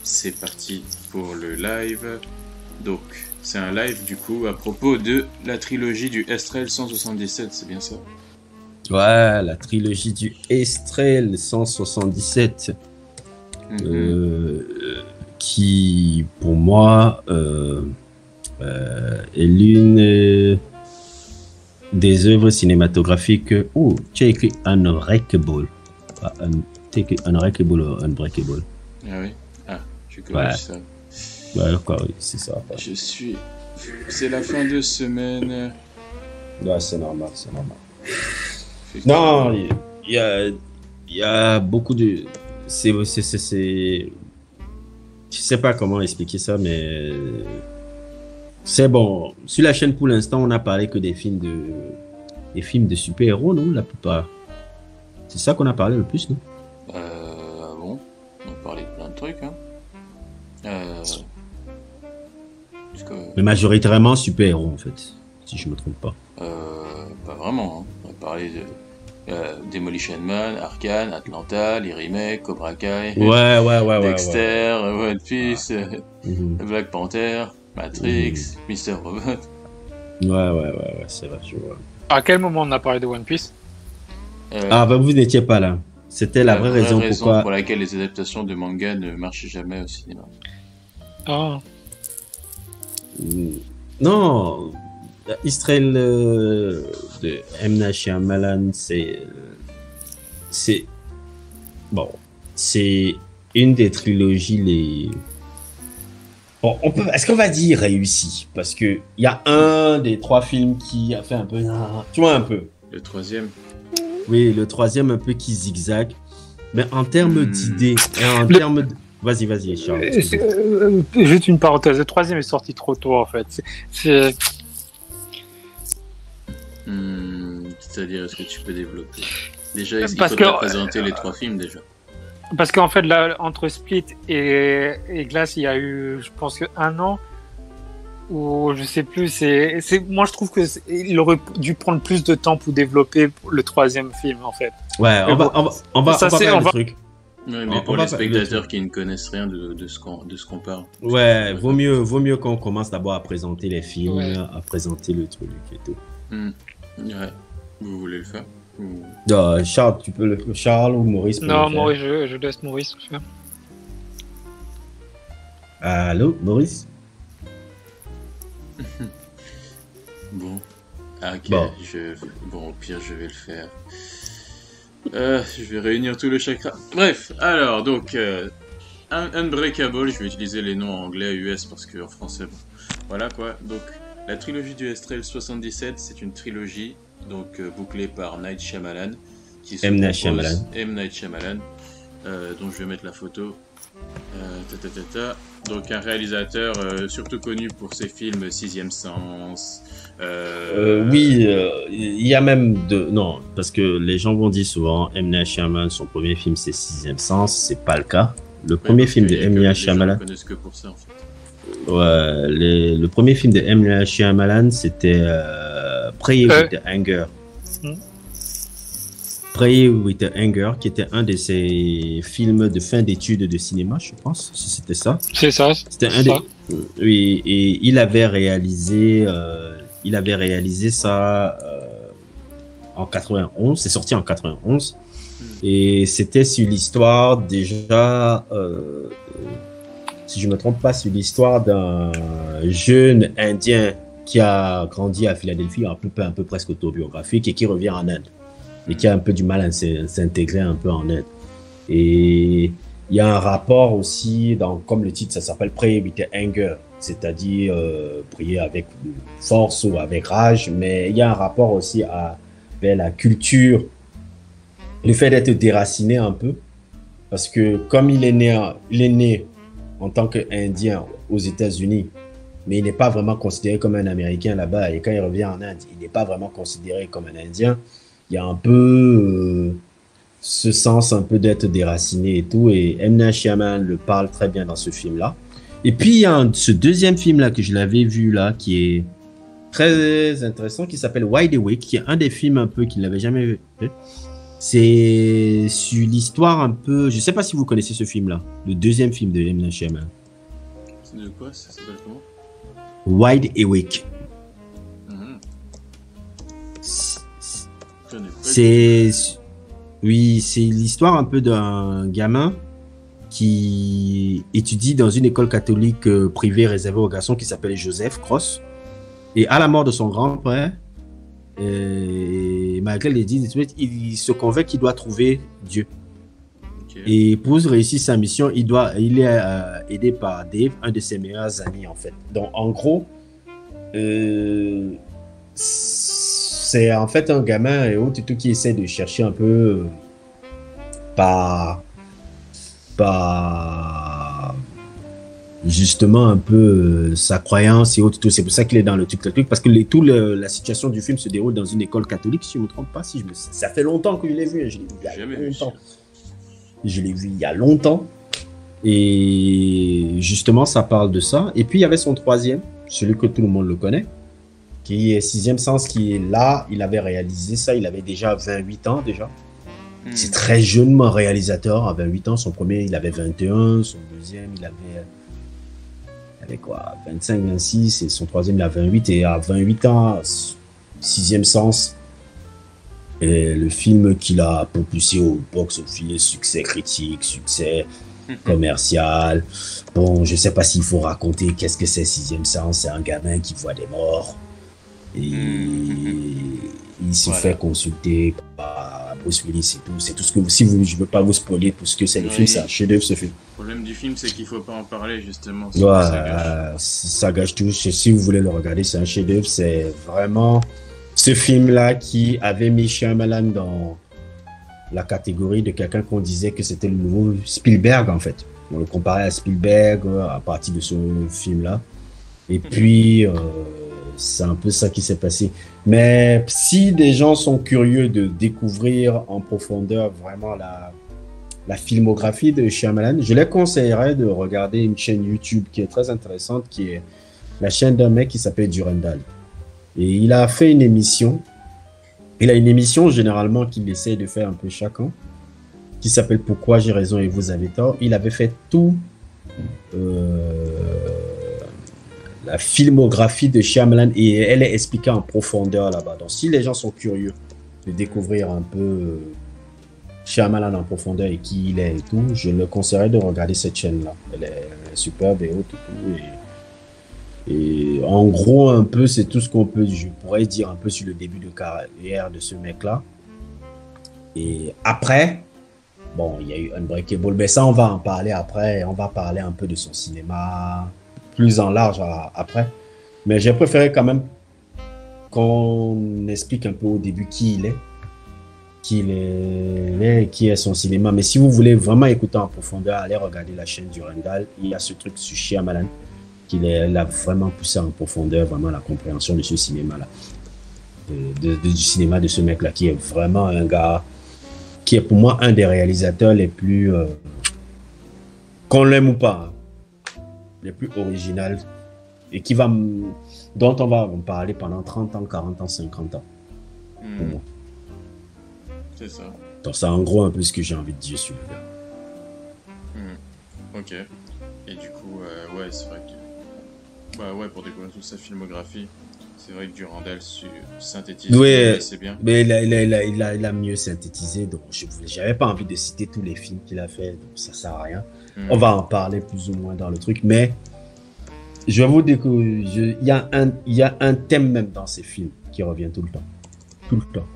c'est parti pour le live. Donc, c'est un live du coup à propos de la trilogie du Estrel 177, c'est bien ça? Ouais, la trilogie du Estrel 177, qui pour moi est l'une des œuvres cinématographiques. Oh, tu as écrit Unbreakable. Unbreakable ou Unbreakable. Ah oui? Ah, je corrige ça. Ouais, d'accord, oui, c'est ça. C'est la fin de semaine. Ouais, c'est normal, c'est normal. Non, il y a beaucoup de... Je sais pas comment expliquer ça, mais... C'est bon. Sur la chaîne, pour l'instant, on n'a parlé que des films de super-héros, non? La plupart. C'est ça qu'on a parlé le plus, non? Bon, on a parlé de plein de trucs, hein. Mais majoritairement super-héros, en fait, si je me trompe pas. Pas vraiment, hein. On a parlé de Demolition Man, Arcane, Atlanta, les remakes, Cobra Kai, Dexter, One Piece, Black Panther, Matrix, Mr. Robot. Ouais, c'est vrai, je vois. À quel moment on a parlé de One Piece? Vous n'étiez pas là. C'était la vraie raison pour laquelle les adaptations de manga ne marchent jamais au cinéma. Ah. Non, Estrel de M. Night Shyamalan, c'est une des trilogies les... Bon, est-ce qu'on va dire réussi? Parce que il y a un des trois films qui a fait un peu... Tu vois un peu. Le troisième? Oui, le troisième un peu qui zigzag. Mais en termes d'idées, en termes de... Vas-y, Charles. Juste une parenthèse, le troisième est sorti trop tôt, en fait. C'est-à-dire, est-ce que tu peux développer? Déjà, il faudrait présenter les trois films, déjà. Parce qu'en fait, là, entre Split et Glass, il y a eu, je pense, un an, ou je sais plus, moi je trouve qu'il aurait dû prendre plus de temps pour développer le troisième film, en fait. Ouais, on va faire le truc. Ouais, mais pour les spectateurs qui ne connaissent rien de ce qu'on parle. Ouais, vaut mieux qu'on commence d'abord à présenter les films, à présenter le truc et tout. Ouais. Vous voulez le faire Charles, tu peux Charles ou Maurice peut Non, le faire. Maurice, je laisse Maurice le faire. Allô, Maurice? Bon. Ok, bon, au pire, je vais le faire. Je vais réunir tout le chakra. Bref, alors, donc, Unbreakable, je vais utiliser les noms en anglais US parce qu'en français, bon. Voilà quoi. Donc, la trilogie du Estrel 77, c'est une trilogie donc bouclée par Night Shyamalan. M. Night Shyamalan. M. Night Shyamalan, dont je vais mettre la photo. Donc, un réalisateur surtout connu pour ses films Sixième Sens. Oui, il y a même non, parce que les gens vont dire souvent M. Night Shyamalan, son premier film c'est Sixième Sens, c'est pas le cas. Le premier film de M. Night Shyamalan. Les gens ne connaissent que pour ça en fait. Ouais, le premier film de M. Night Shyamalan c'était Pray with Anger. Pray with Anger, qui était un de ses films de fin d'études de cinéma, je pense, si c'était ça. C'est ça. C'était un des... Oui, et il avait réalisé ça en 91. C'est sorti en 91. Et c'était sur l'histoire déjà, si je me trompe pas, sur l'histoire d'un jeune Indien qui a grandi à Philadelphie, un peu presque autobiographique, et qui revient en Inde. Et qui a un peu du mal à s'intégrer un peu en Inde. Et il y a un rapport aussi, comme le titre, ça s'appelle Pray with Anger, c'est-à-dire prier avec force ou avec rage, mais il y a un rapport aussi vers la culture, le fait d'être déraciné un peu, parce que comme il est né en tant qu'Indien aux États-Unis, mais il n'est pas vraiment considéré comme un Américain là-bas, et quand il revient en Inde, il n'est pas vraiment considéré comme un Indien. Il y a un peu ce sens un peu d'être déraciné et tout, et M. Night Shyamalan le parle très bien dans ce film-là. Et puis il y a ce deuxième film-là que je l'avais vu là, qui est très intéressant, qui s'appelle Wide Awake, qui est un des films un peu qu'il n'avait jamais vu. C'est sur l'histoire un peu. Je sais pas si vous connaissez ce film-là, le deuxième film de M. Night Shyamalan. C'est de quoi? Ça s'appelle comment? Wide Awake. C'est oui, c'est l'histoire un peu d'un gamin qui étudie dans une école catholique privée réservée aux garçons qui s'appelle Joseph Cross. Et à la mort de son grand-père, et malgré les dix, il se convainc qu'il doit trouver Dieu. Okay. Et pour réussir sa mission, il est aidé par Dave, un de ses meilleurs amis en fait. Donc en gros, c'est en fait un gamin et autres qui essaie de chercher un peu par justement un peu sa croyance et autres. C'est pour ça qu'il est dans le truc parce que la situation du film se déroule dans une école catholique, si je ne me trompe pas. Ça fait longtemps que je l'ai vu. Je l'ai vu il y a longtemps. Je l'ai vu il y a longtemps. Et justement, ça parle de ça. Et puis, il y avait son troisième, celui que tout le monde le connaît, qui est Sixième Sens, qui est là. Il avait réalisé ça. Il avait déjà 28 ans déjà. C'est très jeunement réalisateur, à 28 ans. Son premier, il avait 21. Son deuxième, il avait quoi, 25, 26. Et son troisième, il a 28. Et à 28 ans, Sixième Sens, et le film qu'il a propulsé au box-office, succès critique, succès commercial. Bon, je sais pas s'il faut raconter qu'est-ce que c'est Sixième Sens. C'est un gamin qui voit des morts. Et il se fait consulter par Bruce Willis et tout. C'est tout ce que je veux pas vous spoiler pour ce que c'est le film, c'est un chef-d'œuvre ce film. Le problème du film, c'est qu'il faut pas en parler justement. Ça gâche tout. Si vous voulez le regarder, c'est un chef-d'œuvre. C'est vraiment ce film-là qui avait mis Shyamalan dans la catégorie de quelqu'un qu'on disait que c'était le nouveau Spielberg en fait. On le comparait à Spielberg à partir de ce film-là. Et puis c'est un peu ça qui s'est passé. Mais si des gens sont curieux de découvrir en profondeur vraiment la filmographie de Shyamalan, je les conseillerais de regarder une chaîne YouTube qui est très intéressante, qui est la chaîne d'un mec qui s'appelle Durandal. Et il a fait une émission. Il a une émission généralement qu'il essaie de faire un peu chaque an, qui s'appelle Pourquoi j'ai raison et vous avez tort. Il avait fait tout la filmographie de Shyamalan et elle est expliquée en profondeur là-bas. Donc si les gens sont curieux de découvrir un peu Shyamalan en profondeur et qui il est et tout, je le conseillerais de regarder cette chaîne-là. Elle est superbe et haute et tout. Et en gros, un peu, c'est tout ce qu'on peut, je pourrais dire un peu sur le début de carrière de ce mec-là. Et après, bon, il y a eu Unbreakable, mais ça, on va en parler après. On va parler un peu de son cinéma plus en large après. Mais j'ai préféré quand même qu'on explique un peu au début qui est son cinéma. Mais si vous voulez vraiment écouter en profondeur, allez regarder la chaîne du Randall. Il y a ce truc sur Shyamalan qu'il a vraiment poussé en profondeur, vraiment la compréhension de ce cinéma-là. Du cinéma de ce mec-là, qui est vraiment un gars qui est pour moi un des réalisateurs les plus... qu'on l'aime ou pas, les plus original et dont on va en parler pendant 30 ans, 40 ans, 50 ans. Pour moi. C'est ça. Donc c'est en gros un peu ce que j'ai envie de dire sur le gars. Ok. Et du coup, ouais, c'est vrai que... Bah ouais, pour découvrir toute sa filmographie, c'est vrai que Durandal synthétise assez bien. Mais il a mieux synthétisé, donc j'avais pas envie de citer tous les films qu'il a fait, donc ça sert à rien. On va en parler plus ou moins dans le truc, mais je vais vous dire qu'il y a un thème même dans ces films qui revient tout le temps. Tout le temps.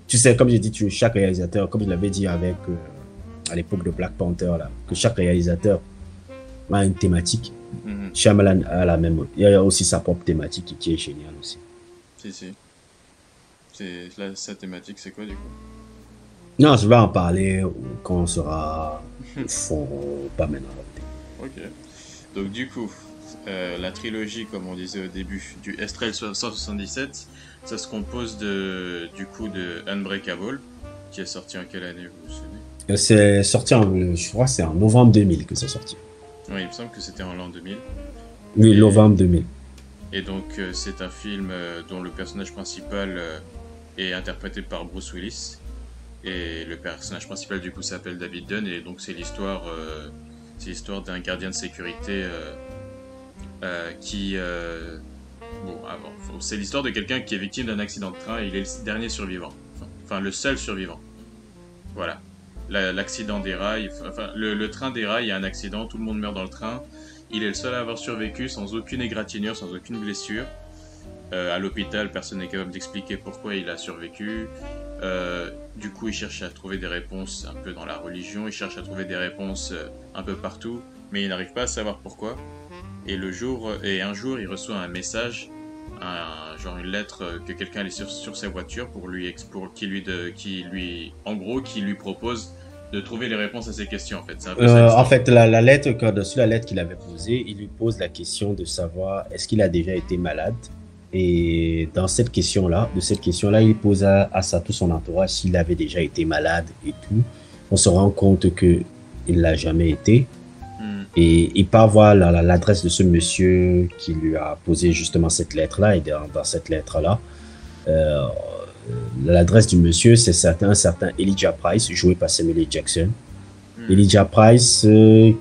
Tu sais, comme j'ai dit, chaque réalisateur, comme je l'avais dit avec à l'époque de Black Panther, là, que chaque réalisateur a une thématique. Shyamalan a la même. Il y a aussi sa propre thématique qui est géniale aussi. Si. Sa thématique, c'est quoi du coup? Non, je vais en parler quand on sera au fond, pas maintenant. Ok. Donc du coup, la trilogie, comme on disait au début, du Estrel 177, ça se compose de Unbreakable, qui est sorti en quelle année, vous vous souvenez? C'est sorti je crois que c'est en novembre 2000 que c'est sorti. Oui, il me semble que c'était en l'an 2000. Oui, novembre 2000. Et donc, c'est un film dont le personnage principal est interprété par Bruce Willis. Et le personnage principal du coup s'appelle David Dunn et donc c'est l'histoire d'un gardien de sécurité qui c'est l'histoire de quelqu'un qui est victime d'un accident de train et il est le dernier survivant, enfin le seul survivant. Voilà, l'accident déraille, le train déraille, il y a un accident, tout le monde meurt dans le train. Il est le seul à avoir survécu sans aucune égratignure, sans aucune blessure. À l'hôpital, personne n'est capable d'expliquer pourquoi il a survécu. Du coup, il cherche à trouver des réponses un peu dans la religion, il cherche à trouver des réponses un peu partout, mais il n'arrive pas à savoir pourquoi. Et un jour, il reçoit un message, genre une lettre que quelqu'un a laissée sur sa voiture qui lui propose de trouver les réponses à ses questions. En fait, c'est un peu ça. En fait, la lettre, dessus la lettre qu'il avait posée, il lui pose la question de savoir est-ce qu'il a déjà été malade. Et dans cette question-là, il pose à tout son entourage s'il avait déjà été malade et tout. On se rend compte qu'il ne l'a jamais été. Et il part voir l'adresse de ce monsieur qui lui a posé justement cette lettre-là. Et dans cette lettre-là, l'adresse du monsieur, c'est un certain Elijah Price, joué par Samuel L. Jackson. Elijah Price,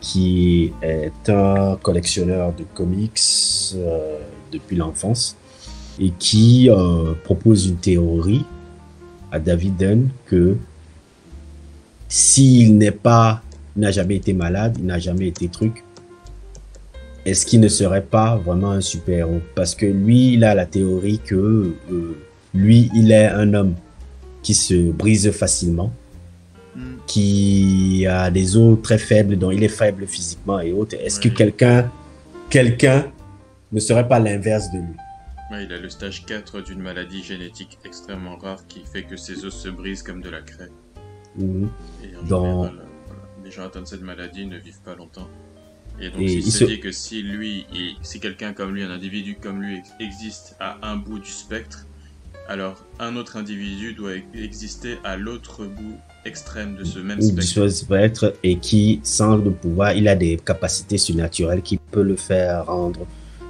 qui est un collectionneur de comics depuis l'enfance. Et qui propose une théorie à David Dunn que s'il n'a jamais été malade, il n'a jamais été truc, est-ce qu'il ne serait pas vraiment un super-héros? Parce que lui, il a la théorie que lui, il est un homme qui se brise facilement, qui a des os très faibles, dont il est faible physiquement et autres. Est-ce que quelqu'un ne serait pas l'inverse de lui? Ouais, il a le stage 4 d'une maladie génétique extrêmement rare qui fait que ses os se brisent comme de la craie. Et en général, les gens atteints de cette maladie ne vivent pas longtemps. Et donc il se dit que si quelqu'un comme lui, un individu comme lui existe à un bout du spectre, alors un autre individu doit exister à l'autre bout extrême de ce même spectre. Et qui, sans le pouvoir, il a des capacités surnaturelles qui peuvent le faire rendre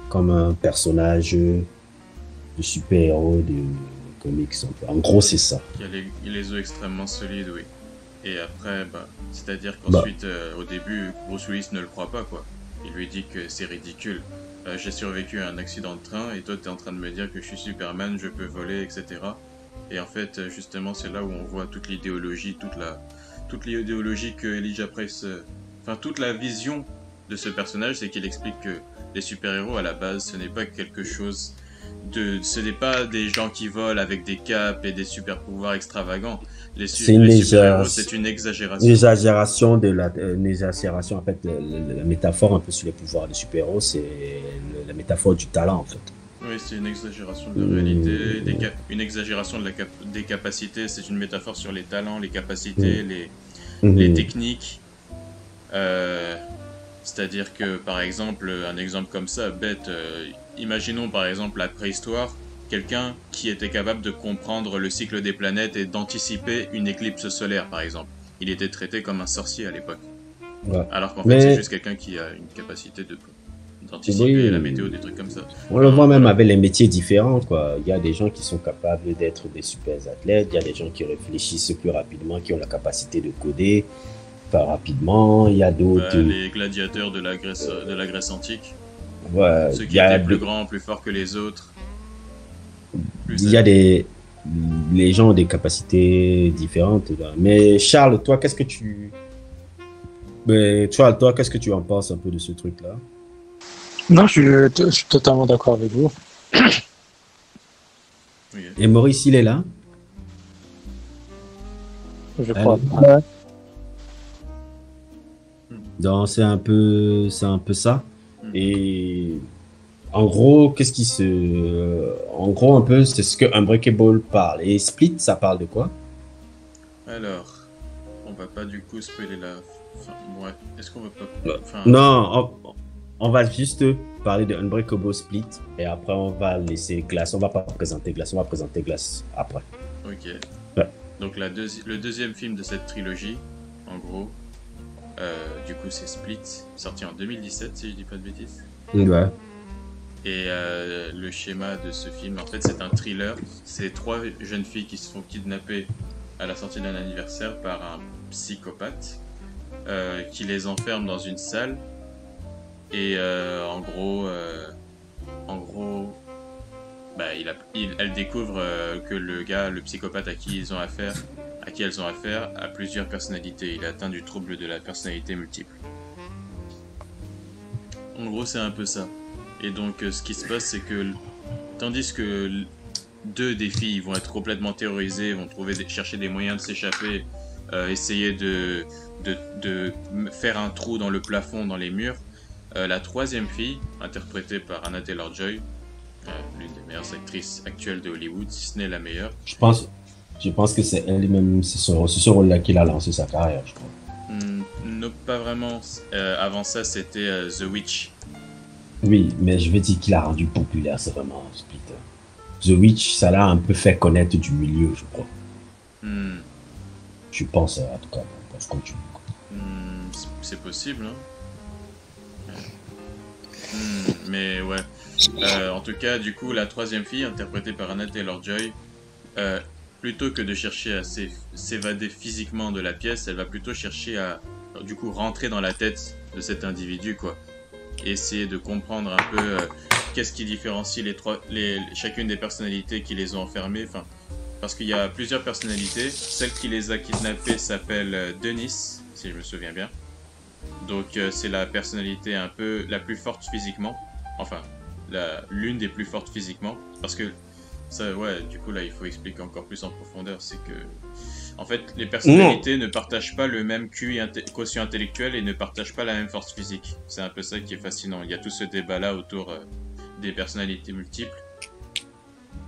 comme un personnage de super-héros, de comics. En gros, c'est ça. Il a les os extrêmement solides, oui. Et après, c'est-à-dire qu'ensuite, au début, Bruce Willis ne le croit pas, quoi. Il lui dit que c'est ridicule. J'ai survécu à un accident de train et toi, t'es en train de me dire que je suis Superman, je peux voler, etc. Et en fait, justement, c'est là où on voit toute l'idéologie, toute l'idéologie que Elijah Price... toute la vision de ce personnage, c'est qu'il explique que les super-héros, à la base, ce n'est pas quelque chose... Ce n'est pas des gens qui volent avec des capes et des super-pouvoirs extravagants. C'est une exagération. Une exagération, en fait, la métaphore un peu sur les pouvoirs des super-héros, c'est la métaphore du talent, en fait. Oui, c'est une exagération de la réalité, une exagération des capacités, c'est une métaphore sur les talents, les capacités, les techniques. C'est-à-dire que, par exemple, un exemple comme ça, bête, imaginons par exemple la préhistoire, quelqu'un qui était capable de comprendre le cycle des planètes et d'anticiper une éclipse solaire, par exemple. Il était traité comme un sorcier à l'époque. Ouais. Alors qu'en fait, c'est juste quelqu'un qui a une capacité d'anticiper la météo, des trucs comme ça. On le voit même avec les métiers différents, quoi. Il y a des gens qui sont capables d'être des super athlètes, il y a des gens qui réfléchissent plus rapidement, qui ont la capacité de coder rapidement, il y a d'autres... les gladiateurs de la Grèce antique. Ouais, ceux qui étaient plus grands, plus forts que les autres. Il y a les gens ont des capacités différentes. Là. Mais Charles, toi, qu'est-ce que tu en penses un peu de ce truc-là? Non, je suis totalement d'accord avec vous. Et Maurice, il est là? Je crois. Ouais. Donc c'est un peu ça. Et en gros, en gros un peu, c'est ce que Unbreakable parle. Et Split, ça parle de quoi? Alors, on va pas du coup spoiler la fin. Ouais. Est-ce qu'on va pas... Non, on va juste parler de Unbreakable Split et après on va laisser Glass. On va pas présenter Glass, on va présenter Glass après. Ok. Ouais. Donc le deuxième film de cette trilogie, en gros, du coup c'est Split, sorti en 2017 si je dis pas de bêtises. Ouais. Et le schéma de ce film, en fait c'est un thriller. C'est 3 jeunes filles qui se font kidnapper à la sortie d'un anniversaire par un psychopathe qui les enferme dans une salle et en gros, bah, elle découvre que le psychopathe à qui elles ont affaire, a plusieurs personnalités. Il est atteint du trouble de la personnalité multiple. En gros, c'est un peu ça. Et donc, ce qui se passe, c'est que tandis que deux des filles vont être complètement terrorisées, vont chercher des moyens de s'échapper, essayer de faire un trou dans le plafond, dans les murs, la troisième fille, interprétée par Anna Taylor-Joy, l'une des meilleures actrices actuelles de Hollywood, si ce n'est la meilleure. Je pense que c'est elle-même, c'est ce rôle-là qu'il a lancé sa carrière, je crois. Non, pas vraiment. Avant ça, c'était The Witch. Oui, mais je vais dire qu'il a rendu populaire, c'est vraiment Split. The Witch, ça l'a un peu fait connaître du milieu, je crois. Je pense, en tout cas, bref, continue. C'est possible, hein. Mais ouais. En tout cas, du coup, la troisième fille, interprétée par Anna Taylor-Joy, plutôt que de chercher à s'évader physiquement de la pièce, elle va plutôt chercher à, du coup, rentrer dans la tête de cet individu, quoi. Et essayer de comprendre un peu qu'est-ce qui différencie chacune des personnalités qui les ont enfermées. Enfin, parce qu'il y a plusieurs personnalités. Celle qui les a kidnappées s'appelle Denise, si je me souviens bien. Donc c'est la personnalité un peu la plus forte physiquement. Enfin, l'une des plus fortes physiquement. Parce que ça, ouais, du coup là il faut expliquer encore plus en profondeur. C'est que, en fait, les personnalités ne partagent pas le même quotient intellectuel et ne partagent pas la même force physique. C'est un peu ça qui est fascinant. Il y a tout ce débat là autour des personnalités multiples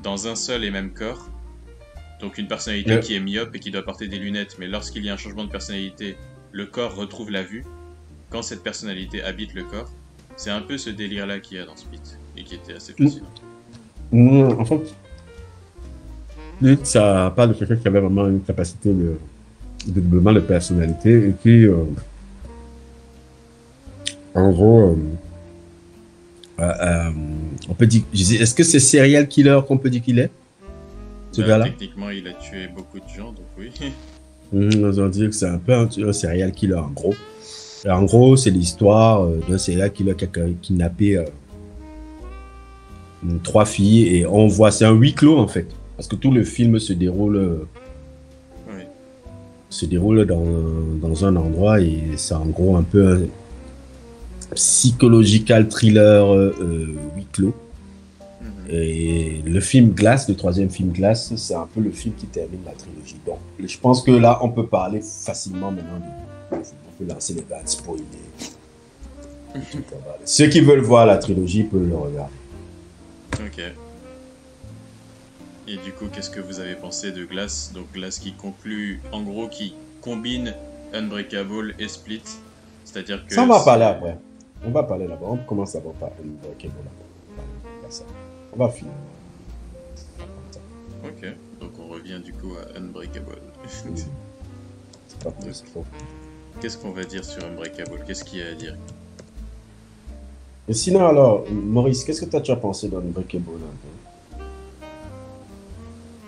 dans un seul et même corps. Donc une personnalité qui est myope et qui doit porter des lunettes, mais lorsqu'il y a un changement de personnalité, le corps retrouve la vue. Quand cette personnalité habite le corps, c'est un peu ce délire-là qu'il y a dans Split, et qui était assez fascinant. En fait, ça parle de quelqu'un qui avait vraiment une capacité de développement de personnalité, et qui, en gros, on peut dire, est-ce que c'est serial killer qu'on peut dire qu'il est, ce gars-là? Techniquement, il a tué beaucoup de gens, donc oui. On va dire que c'est un peu un serial killer, en gros. Et en gros, c'est l'histoire d'un serial killer qui a kidnappé 3 filles, et on voit, c'est un huis clos en fait, parce que tout le film se déroule dans un endroit, et c'est en gros un peu un psychological thriller huis clos. Et le film Glass, le troisième film Glass, c'est un peu le film qui termine la trilogie. Donc, je pense que là, on peut parler facilement maintenant on peut lancer les gars, spoiler. Ceux qui veulent voir la trilogie peuvent le regarder. Ok. Et du coup, qu'est-ce que vous avez pensé de Glass? Donc Glass qui conclut, en gros, qui combine Unbreakable et Split. C'est-à-dire que... Ça, on va parler après. On va parler là-bas. On commence d'abord par Unbreakable. On va finir. Ok. Donc on revient du coup à Unbreakable. C'est pas plus trop. Qu'est-ce qu'on va dire sur Unbreakable? Qu'est-ce qu'il y a à dire? Et sinon alors, Maurice, qu'est-ce que toi tu as pensé d'Unbreakable?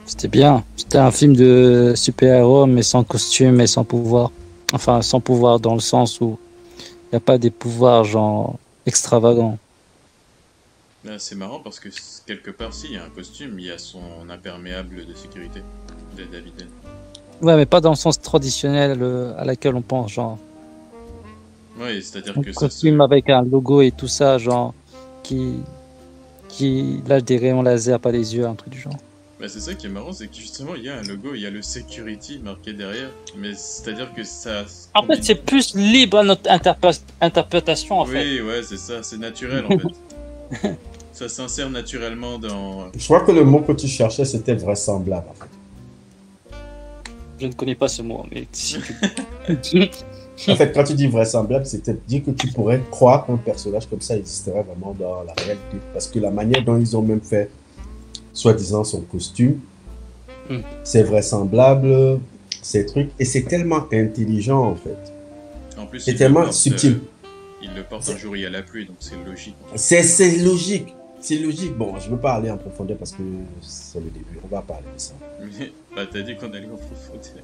C'était bien. C'était un film de super-héros, mais sans costume et sans pouvoir. Enfin, sans pouvoir dans le sens où il n'y a pas des pouvoirs genre extravagants. C'est marrant parce que quelque part, si, il y a un costume, il y a son imperméable de sécurité de David. Ouais, mais pas dans le sens traditionnel à laquelle on pense, genre. Oui, c'est-à-dire Un que costume avec un logo et tout ça, genre, qui lâche des rayons laser, pas les yeux, un truc du genre. Bah, c'est ça qui est marrant, c'est que justement, il y a un logo, il y a le security marqué derrière, mais c'est-à-dire que ça... En fait, c'est plus libre à notre interprétation, en fait. Oui, ouais, c'est ça, c'est naturel, en fait. Ça s'insère naturellement dans... Je crois que le mot que tu cherchais, c'était vraisemblable, en fait. Je ne connais pas ce mot, mais si En fait, quand tu dis vraisemblable, c'est dire que tu pourrais croire qu'un personnage comme ça existerait vraiment dans la réalité. Parce que la manière dont ils ont même fait, soi-disant, son costume, c'est vraisemblable, ces trucs, et c'est tellement intelligent, en fait. En plus, c'est tellement subtil. Il le porte un jour, il y a la pluie, donc c'est logique. C'est logique. c'est logique. Bon, je ne veux pas aller en profondeur parce que c'est le début. On va parler de ça. Mais, bah, t'as dit qu'on allait en profondeur.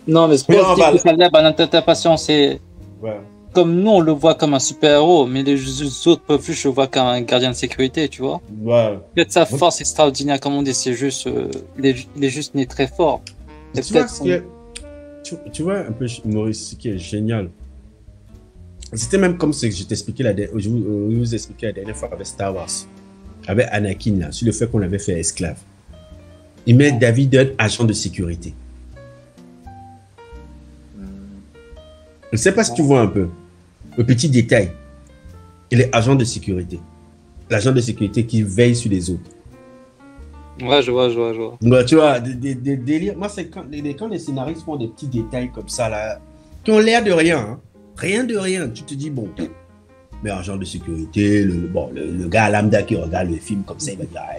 Non, mais c'est Mais pas on va- que ça lève à l'interprétation. C'est Ouais. comme nous, on le voit comme un super-héros, mais les autres peuvent le voir comme un gardien de sécurité, tu vois. Ouais. Peut-être sa force extraordinaire, comme on dit, c'est juste, il est juste né très fort. Et Tu vois, peut-être ce qui est- tu vois un peu, Maurice, ce qui est génial. C'était même comme ce que je t'expliquais je vous expliquais la dernière fois avec Star Wars, avec Anakin, là, sur le fait qu'on l'avait fait esclave. Il met David Dunn agent de sécurité. Je ne sais pas si tu vois un peu le petit détail. Il est agent de sécurité. L'agent de sécurité qui veille sur les autres. Ouais, je vois. Donc, tu vois, des délires. Moi, c'est quand les scénaristes font des petits détails comme ça, là, qui ont l'air de rien. Hein. Rien de rien. Tu te dis, bon, mais agent de sécurité, le gars lambda qui regarde le film comme ça, il va dire, ah,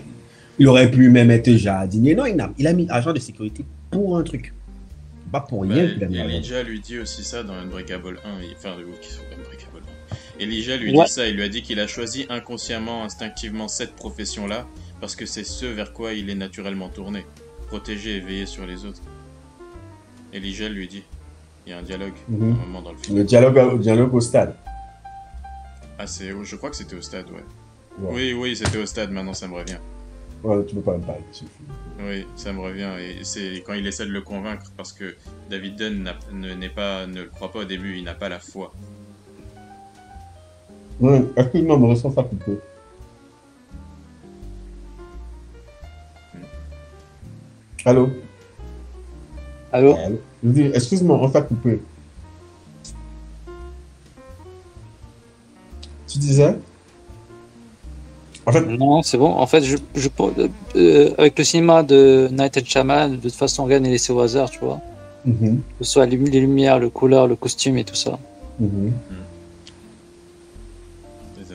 il aurait pu même être jardinier. Non, il a mis agent de sécurité pour un truc. Pas pour rien qu'il a mis agent. Elijah lui dit aussi ça dans Unbreakable 1. Enfin, Unbreakable 1. Elijah lui Ouais. dit ça. Il lui a dit qu'il a choisi inconsciemment, instinctivement cette profession-là parce que c'est ce vers quoi il est naturellement tourné. Protéger et veiller sur les autres. Elijah lui dit. Il y a un dialogue à un moment dans le film. Le dialogue au stade. Ah, je crois que c'était au stade, ouais. Ouais. Oui, c'était au stade, maintenant ça me revient. Ouais, tu peux pas me parler de ce film. Oui, ça me revient. Et c'est quand il essaie de le convaincre, parce que David Dunn ne le croit pas au début, il n'a pas la foi. Ouais, excuse-moi, me ressens ça coupé. Allô? Allô? Je dis, excuse-moi, on t'a coupé. Tu disais? En fait, Non, c'est bon. En fait, avec le cinéma de Night and Shyamalan, de toute façon, rien n'est laissé au hasard, tu vois. Que ce soit les lumières, le couleur, le costume et tout ça. C'est ça.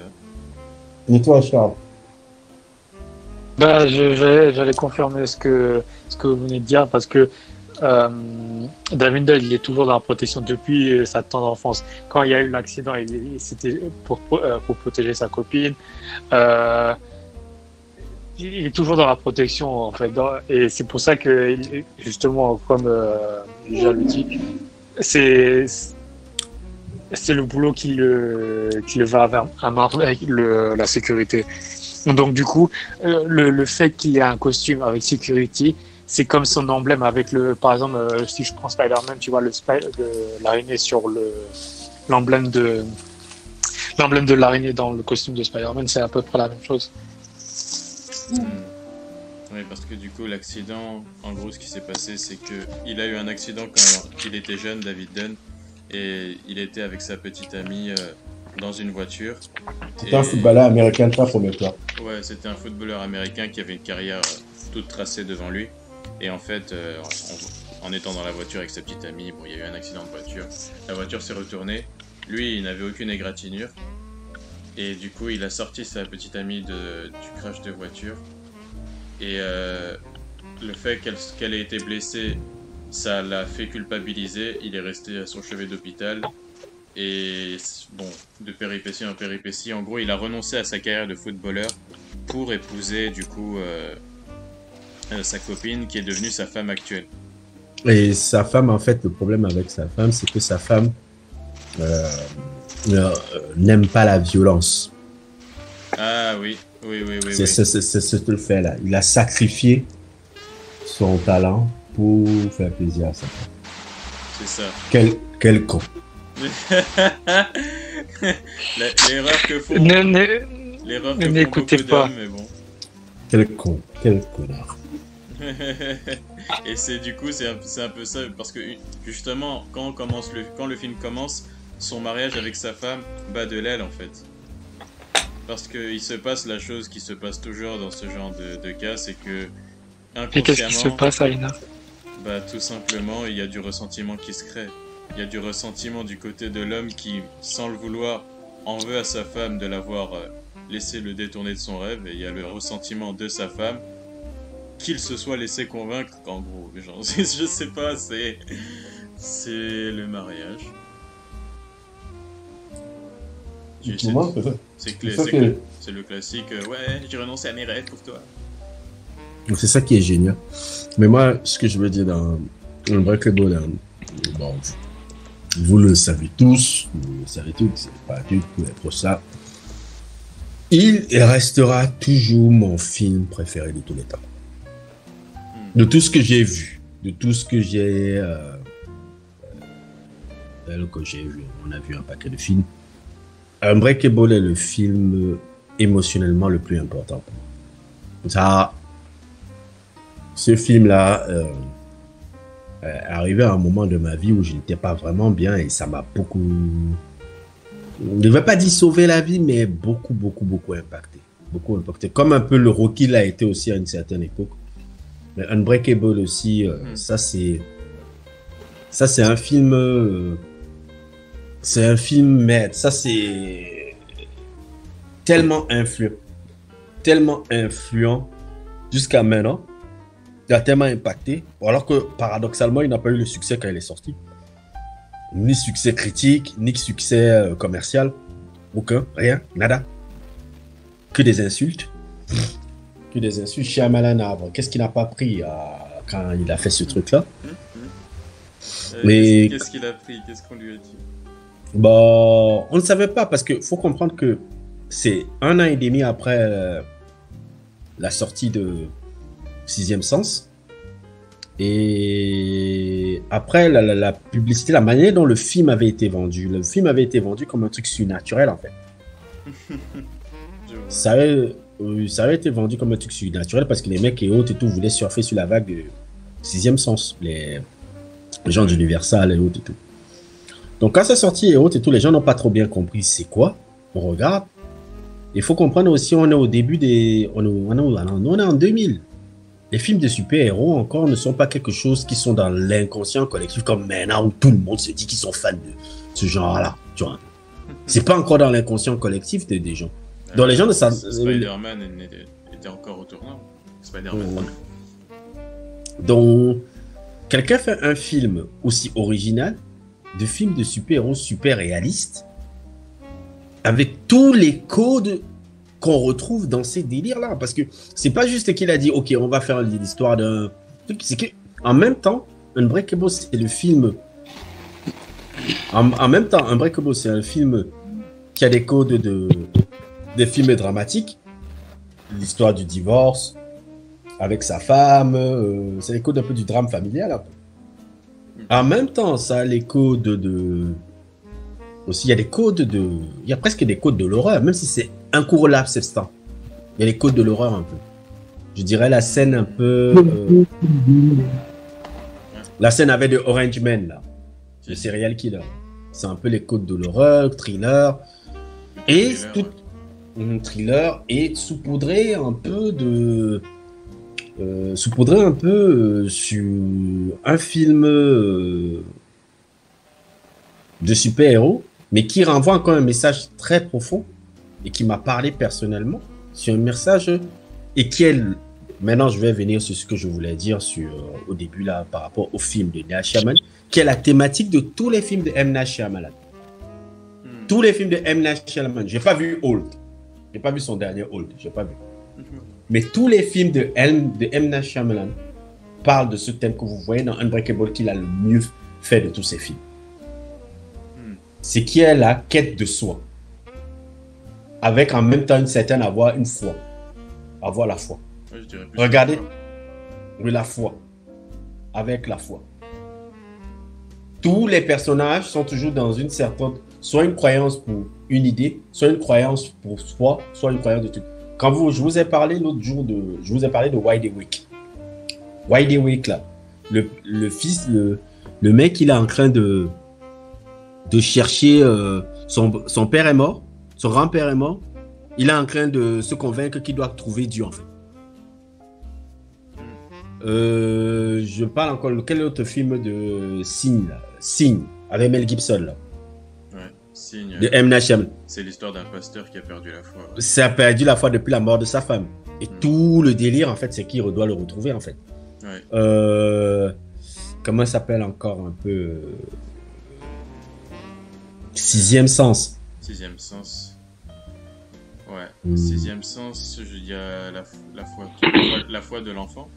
Et toi, Charles? Bah, j'allais confirmer ce que vous venez de dire parce que David Dunn, il est toujours dans la protection depuis sa tendre enfance. Quand il y a eu l'accident, c'était pour protéger sa copine. Il est toujours dans la protection en fait, et c'est pour ça que justement, comme déjà le dit, c'est le boulot qui le va vers avec la sécurité. Donc du coup, le fait qu'il ait un costume avec security, c'est comme son emblème avec par exemple, si je prends Spider-Man, tu vois l'araignée sur l'emblème de l'araignée dans le costume de Spider-Man, c'est à peu près la même chose. Oui, parce que du coup, l'accident, en gros, ce qui s'est passé, c'est que il a eu un accident quand il était jeune, David Dunn, et il était avec sa petite amie dans une voiture. C'était un footballeur américain très prometteur. Ouais, c'était un footballeur américain qui avait une carrière toute tracée devant lui. Et en fait, en étant dans la voiture avec sa petite amie, bon, il y a eu un accident de voiture. La voiture s'est retournée. Lui, il n'avait aucune égratignure. Et du coup, il a sorti sa petite amie du crash de voiture. Et le fait qu'elle ait été blessée, ça l'a fait culpabiliser. Il est resté à son chevet d'hôpital. Et bon, de péripétie en péripétie, en gros, il a renoncé à sa carrière de footballeur pour épouser du coup sa copine qui est devenue sa femme actuelle. Et sa femme, en fait, le problème avec sa femme, c'est que sa femme n'aime pas la violence. Ah oui. C'est ce que le fait là. Il a sacrifié son talent pour faire plaisir à sa femme. C'est ça. Quel con. L'erreur que font. L'erreur que font n'écoutez beaucoup pas. d'hommes, mais bon. Quel con. Quel connard. Et c'est du coup c'est un peu ça parce que justement quand le film commence, son mariage avec sa femme bat de l'aile en fait. Parce qu'il se passe la chose qui se passe toujours dans ce genre de cas, c'est que inconsciemment. Et qu'est-ce qui se passe, Aïna? Bah tout simplement, il y a du ressentiment qui se crée. Il y a du ressentiment du côté de l'homme qui, sans le vouloir, en veut à sa femme de l'avoir laissé le détourner de son rêve. Et il y a le ressentiment de sa femme qu'il se soit laissé convaincre qu'en gros, genre, je sais pas, c'est le mariage. C'est Moi, c'est le classique, ouais, j'ai renoncé à mes rêves pour toi. c'est ça qui est génial. Mais moi, ce que je veux dire dans Unbreakable, bon, vous le savez tous, c'est pas du tout pour ça. Il restera toujours mon film préféré de tous les temps. De tout ce que j'ai vu, de tout ce que j'ai vu, on a vu un paquet de films. Unbreakable est le film émotionnellement le plus important pour moi. Ça, ce film-là est arrivé à un moment de ma vie où je n'étais pas vraiment bien et ça m'a beaucoup, je ne vais pas dire sauver la vie, mais beaucoup impacté. Beaucoup impacté. Comme un peu le Rocky l'a été aussi à une certaine époque. Mais Unbreakable aussi, ça c'est un film, mais ça c'est tellement influent jusqu'à maintenant. Il a tellement impacté, alors que paradoxalement, il n'a pas eu le succès quand il est sorti. Ni succès critique, ni succès commercial. Aucun, rien, nada. Que des insultes. Que des insultes. Shyamalan, qu'est-ce qu'il n'a pas pris quand il a fait ce truc-là? Mais qu'est-ce qu'il a pris? Qu'est-ce qu'on lui a dit? Bon, on ne savait pas parce qu'il faut comprendre que c'est 1 an et demi après la sortie de Sixième Sens. Et après la publicité, la manière dont le film avait été vendu. Le film avait été vendu comme un truc surnaturel en fait. Ça avait été vendu comme un truc surnaturel parce que les mecs et autres et tout voulaient surfer sur la vague de Sixième Sens. Les gens d'Universal et autres et tout. Donc quand c'est sorti et autres et tout, les gens n'ont pas trop bien compris c'est quoi. On regarde. Il faut comprendre aussi, on est au début des... On est en 2000. Les films de super-héros encore ne sont pas quelque chose qui sont dans l'inconscient collectif comme maintenant où tout le monde se dit qu'ils sont fans de ce genre-là. Tu vois. C'est pas encore dans l'inconscient collectif des gens. Dans les gens de ça. Spider-Man était encore au tournant. Spider-Man. Donc, quelqu'un fait un film aussi original, de film de super-héros super réaliste, avec tous les codes qu'on retrouve dans ces délires-là. Parce que c'est pas juste qu'il a dit, OK, on va faire l'histoire d'un truc. C'est qu'en même temps, Unbreakable, c'est le film... En même temps, Unbreakable, c'est un film qui a des codes des films dramatiques. L'histoire du divorce avec sa femme. C'est les codes un peu du drame familial. Un peu. En même temps, ça a les codes de... Aussi, il y a des codes de... Il y a presque des codes de l'horreur, même si c'est un court laps de temps. Il y a les codes de l'horreur un peu. Je dirais la scène un peu... la scène avec de Orange Man, là. Le serial killer. C'est un peu les codes de l'horreur, thriller. Et tout... thriller et saupoudré un peu de... sur un film de super-héros, mais qui renvoie encore un message très profond et qui m'a parlé personnellement sur un message et qui est... Maintenant, je vais venir sur ce que je voulais dire au début là par rapport au film de Night Shyamalan, qui est la thématique de tous les films de M. Night Shyamalan. Tous les films de M. Night Shyamalan. J'ai pas vu Old. J'ai pas vu son dernier Old. J'ai pas vu. Mais tous les films de M. Night Shyamalan parlent de ce thème que vous voyez dans Unbreakable qu'il a le mieux fait de tous ses films. C'est qui est la quête de soi. Avec en même temps une certaine avoir une foi. Avoir la foi. Ouais, regardez. Oui, la foi. Avec la foi. Tous les personnages sont toujours dans une certaine... Soit une croyance pour une idée, soit une croyance pour soi, soit une croyance de tout. Quand je vous ai parlé l'autre jour je vous ai parlé de Wide Awake. Wide Awake, là. Le mec, il est en train de chercher... son père est mort. Son grand-père est mort. Il est en train de se convaincre qu'il doit trouver Dieu, en fait. Je parle encore... Quel autre film de Signe, là? Signe, avec Mel Gibson, là. Ouais, Signe. De M. Night Shyamalan. C'est l'histoire d'un pasteur qui a perdu la foi. Ouais. Ça a perdu la foi depuis la mort de sa femme. Et tout le délire, en fait, c'est qu'il doit le retrouver, en fait. Ouais. Comment ça s'appelle encore un peu Sixième Sens. Sixième Sens. Ouais. Sixième sens, je dis la foi de l'enfant.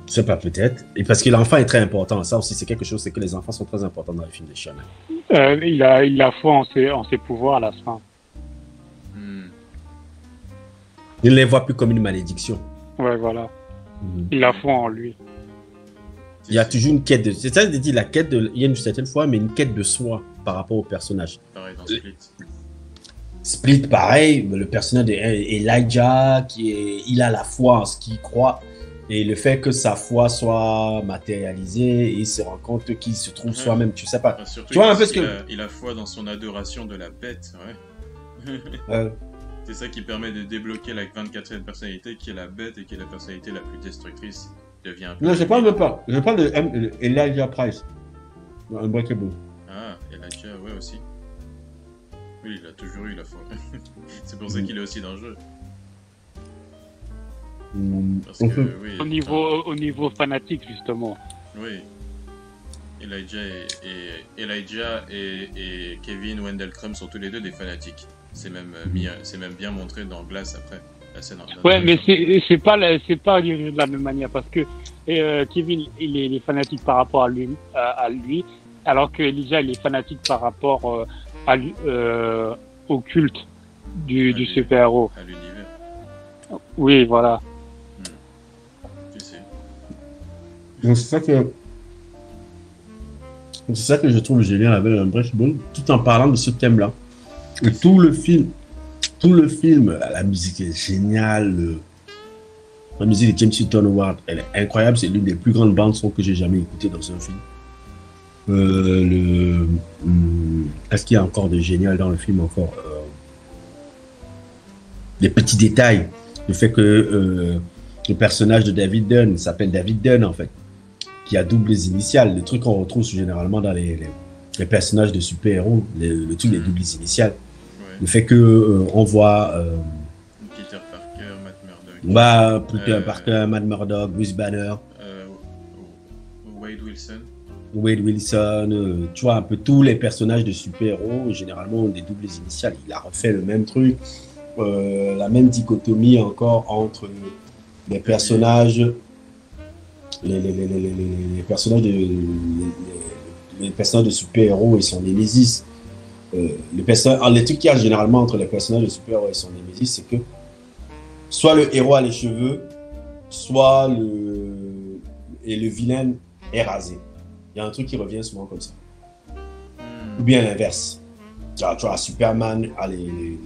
C'est pas peut-être. Et parce que l'enfant est très important. Ça aussi, c'est quelque chose, c'est que les enfants sont très importants dans les films de Shonen. Il a foi en ses pouvoirs à la fin. Il ne les voit plus comme une malédiction. Ouais, voilà. Il a foi en lui. Il y a toujours une quête de... C'est ça, dit la quête de... Il y a une certaine fois, mais une quête de soi par rapport au personnage. Pareil dans Split. Split, pareil. Le personnage d'Elijah, il a la foi en ce qu'il croit. Et le fait que sa foi soit matérialisée, il se rend compte qu'il se trouve soi-même. Tu sais pas. Surtout, tu vois un peu ce que... Il a foi dans son adoration de la bête. Ouais. C'est ça qui permet de débloquer la 24e personnalité, qui est la bête et qui est la personnalité la plus destructrice. Non, je parle même pas. Je parle de Elijah Price. Unbreakable. Ah, Elijah, ouais, aussi. Oui, il a toujours eu la foi. C'est pour ça qu'il est aussi dangereux. Parce que, oui, au niveau fanatique, justement. Oui. Elijah et Kevin Wendell Crumb sont tous les deux des fanatiques. C'est même bien montré dans Glass après. Ouais, mais c'est pas de la même manière parce que Kevin il est fanatique par rapport à lui, alors que Elijah il est fanatique par rapport au culte du super-héros. À l'univers. Oui, voilà. Tu sais. Donc c'est ça que je trouve génial avec Unbreakable, tout en parlant de ce thème-là. Et tout le film, la musique est géniale. La musique de James Newton Howard, elle est incroyable. C'est l'une des plus grandes bandes son que j'ai jamais écoutées dans un film. Qu'est-ce qu'il y a encore de génial dans le film encore les petits détails. Le fait que le personnage de David Dunn s'appelle David Dunn en fait, qui a doubles initiales. Le truc qu'on retrouve généralement dans les personnages de super-héros, le truc des doubles initiales. Ouais. Le fait que on voit Peter Parker, Matt Murdock. Peter Parker, Matt Murdock, Bruce Banner, Wade Wilson, tu vois un peu tous les personnages de super-héros généralement ont des doubles initiales. Il a refait le même truc, la même dichotomie encore entre les personnages, les personnages de super-héros et son némésis. Les trucs qu'il y a généralement entre les personnages de super-héros et son némésis, c'est que soit le héros a les cheveux, soit le vilain est rasé. Il y a un truc qui revient souvent comme ça. Ou bien l'inverse. Tu vois, Superman a les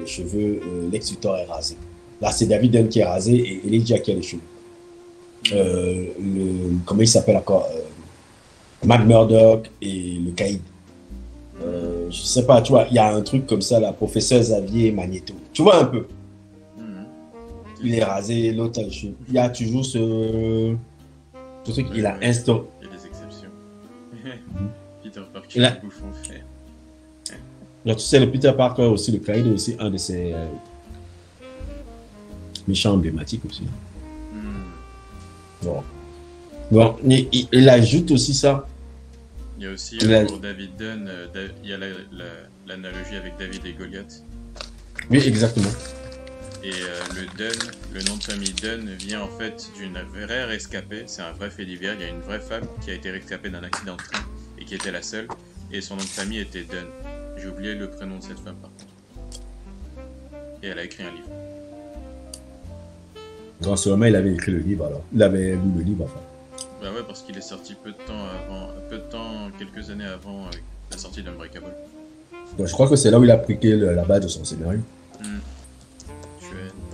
cheveux, Lex Luthor est rasé. Là, c'est David Dunn qui est rasé et Elijah qui a les cheveux. Comment il s'appelle encore Matt Murdock et le Caïd. Je sais pas, tu vois, il y a un truc comme ça, là, professeur Xavier Magneto. Tu vois un peu. Il est rasé, l'autre a les cheveux. Il y a toujours ce truc, il a instauré. Il y a des exceptions. Peter Parker, le bouffon fait. Tu sais, le Peter Parker aussi, le Caïd est aussi un de ses méchants emblématiques aussi. Bon, il ajoute aussi ça. Il y a aussi pour David Dunn, il y a l'analogie avec David et Goliath. Oui, exactement. Et le nom de famille Dunn vient en fait d'une vraie rescapée. C'est un vrai fait divers. Il y a une vraie femme qui a été rescapée d'un accident de train et qui était la seule. Et son nom de famille était Dunn. J'ai oublié le prénom de cette femme par contre. Et elle a écrit un livre. Grand sûrement, il avait écrit le livre alors. Il avait lu le livre enfin. Bah ouais, parce qu'il est sorti quelques années avant la sortie d'Unbreakable. Donc, je crois que c'est là où il a pris la base de son scénario.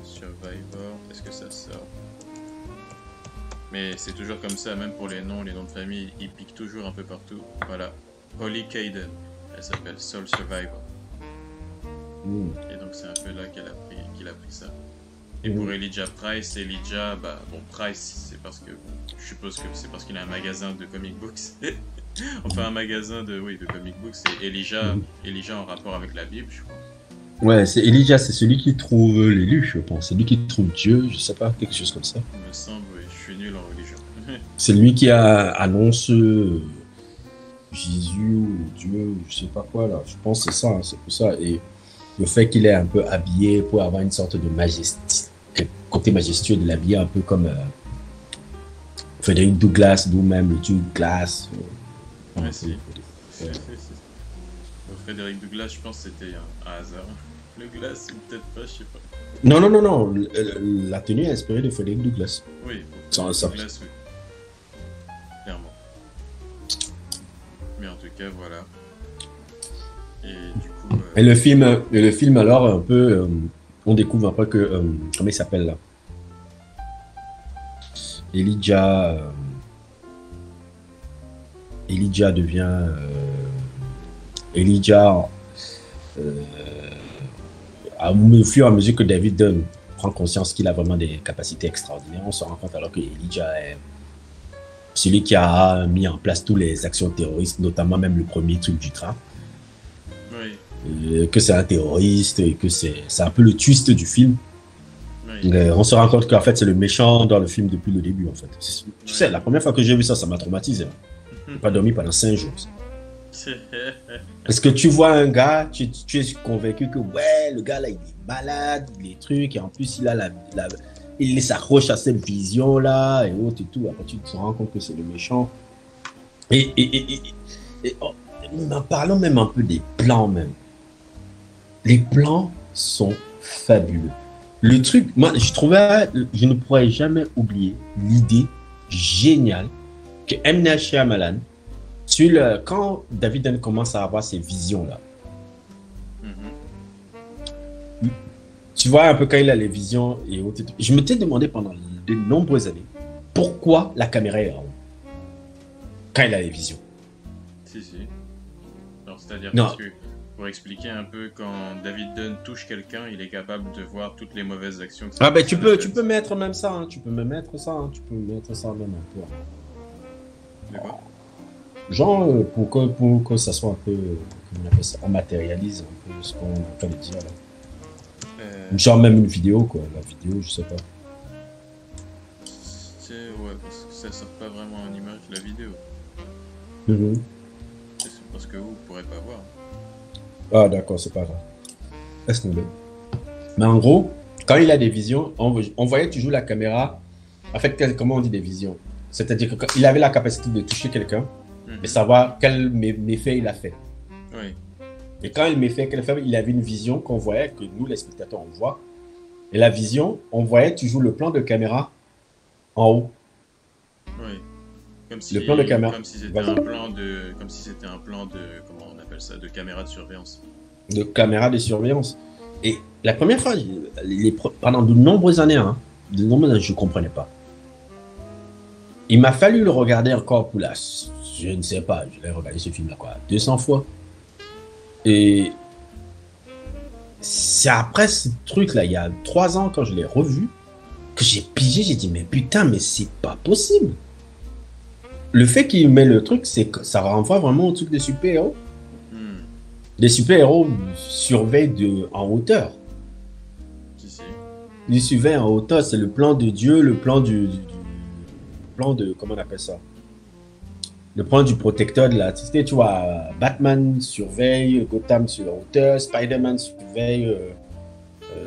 Survivor, est-ce que ça sort? Mais c'est toujours comme ça, même pour les noms de famille, ils piquent toujours un peu partout. Voilà, Holly Caden, elle s'appelle Soul Survivor. Et donc c'est un peu là qu'il a pris ça. Et pour Elijah Price, Price, c'est parce que, je suppose que c'est parce qu'il a un magasin de comic books. Enfin, un magasin de comic books, c'est Elijah en rapport avec la Bible, je crois. Ouais, c'est Elijah, c'est celui qui trouve l'élu, je pense. C'est lui qui trouve Dieu, je sais pas, quelque chose comme ça. Il me semble, oui, je suis nul en religion. C'est lui qui annonce Jésus ou Dieu, je sais pas quoi là. Je pense que c'est ça, c'est pour ça. Et Le fait qu'il est un peu habillé pour avoir une sorte de côté majestueux de l'habiller, un peu comme Frédéric Douglas, d'où même le tube Glass. Ouais, si. Frédéric Douglas, je pense que c'était un hasard. Le glace, peut-être pas, je sais pas. Non. La tenue est inspirée de Frédéric Douglas. Oui, sans ça. Douglas, oui. Clairement. Mais en tout cas, voilà. Et du coup. Et le film alors, un peu, on découvre un peu que. Comment il s'appelle là? Elijah devient. Au fur et à mesure que David Dunn prend conscience qu'il a vraiment des capacités extraordinaires, on se rend compte alors que Elijah est celui qui a mis en place toutes les actions terroristes, notamment même le premier truc du train. Oui. Que c'est un terroriste et que c'est un peu le twist du film. Oui. On se rend compte qu'en fait c'est le méchant dans le film depuis le début en fait. Tu sais, la première fois que j'ai vu ça m'a traumatisé. J'ai pas dormi pendant 5 jours. Parce que tu vois un gars, tu es convaincu que ouais, le gars là il est malade, les trucs, et en plus il s'accroche à cette vision là et autres et tout. Après tu te rends compte que c'est le méchant. Et parlons même un peu des plans même. Les plans sont fabuleux. Le truc, moi je ne pourrais jamais oublier l'idée géniale que M. Night Shyamalan, quand David Dunn commence à avoir ces visions-là, tu vois un peu quand il a les visions et autres, je me t'ai demandé pendant de nombreuses années pourquoi la caméra est en haut quand il a les visions. Si. Alors, c'est-à-dire Non. parce que, pour expliquer un peu, quand David Dunn touche quelqu'un, il est capable de voir toutes les mauvaises actions. Que Ah ben tu peux mettre même ça, hein. Tu peux me mettre ça, hein. Tu peux mettre ça même un peu. De quoi? Genre, pour que ça soit un peu, comment on appelle ça, on matérialise un peu ce qu'on est en train de dire là. Genre même une vidéo, quoi. La vidéo, je sais pas. Ouais, parce que ça sort pas vraiment en image la vidéo. C'est parce que vous pourrez pas voir. Ah d'accord, c'est pas grave. Laisse-nous-le. Mais en gros, quand il a des visions, on voyait toujours la caméra. En fait, comment on dit des visions? C'est-à-dire qu'il avait la capacité de toucher quelqu'un et savoir quel méfait il a fait. Oui. Et quand il méfait, il avait une vision qu'on voyait, que nous, les spectateurs, on voit. Et la vision, on voyait toujours le plan de caméra en haut. Oui. Comme si, le plan de caméra. Comme si c'était un plan de, comment on appelle ça, de caméra de surveillance. De caméra de surveillance. Et la première fois, pendant de nombreuses années, je ne comprenais pas. Il m'a fallu le regarder encore pour je ne sais pas, je l'ai regardé ce film-là 200 fois. Et c'est après ce truc-là, il y a 3 ans, quand je l'ai revu, que j'ai pigé, j'ai dit, mais putain, mais c'est pas possible. Le fait qu'il met le truc, c'est que ça renvoie vraiment au truc des super-héros. Les super-héros surveillent en hauteur. Si. Ils surveillent en hauteur, c'est le plan de Dieu, le plan plan de, comment on appelle ça? Le plan du protecteur de la cité, tu vois, Batman surveille Gotham sur la hauteur, Spider-Man surveille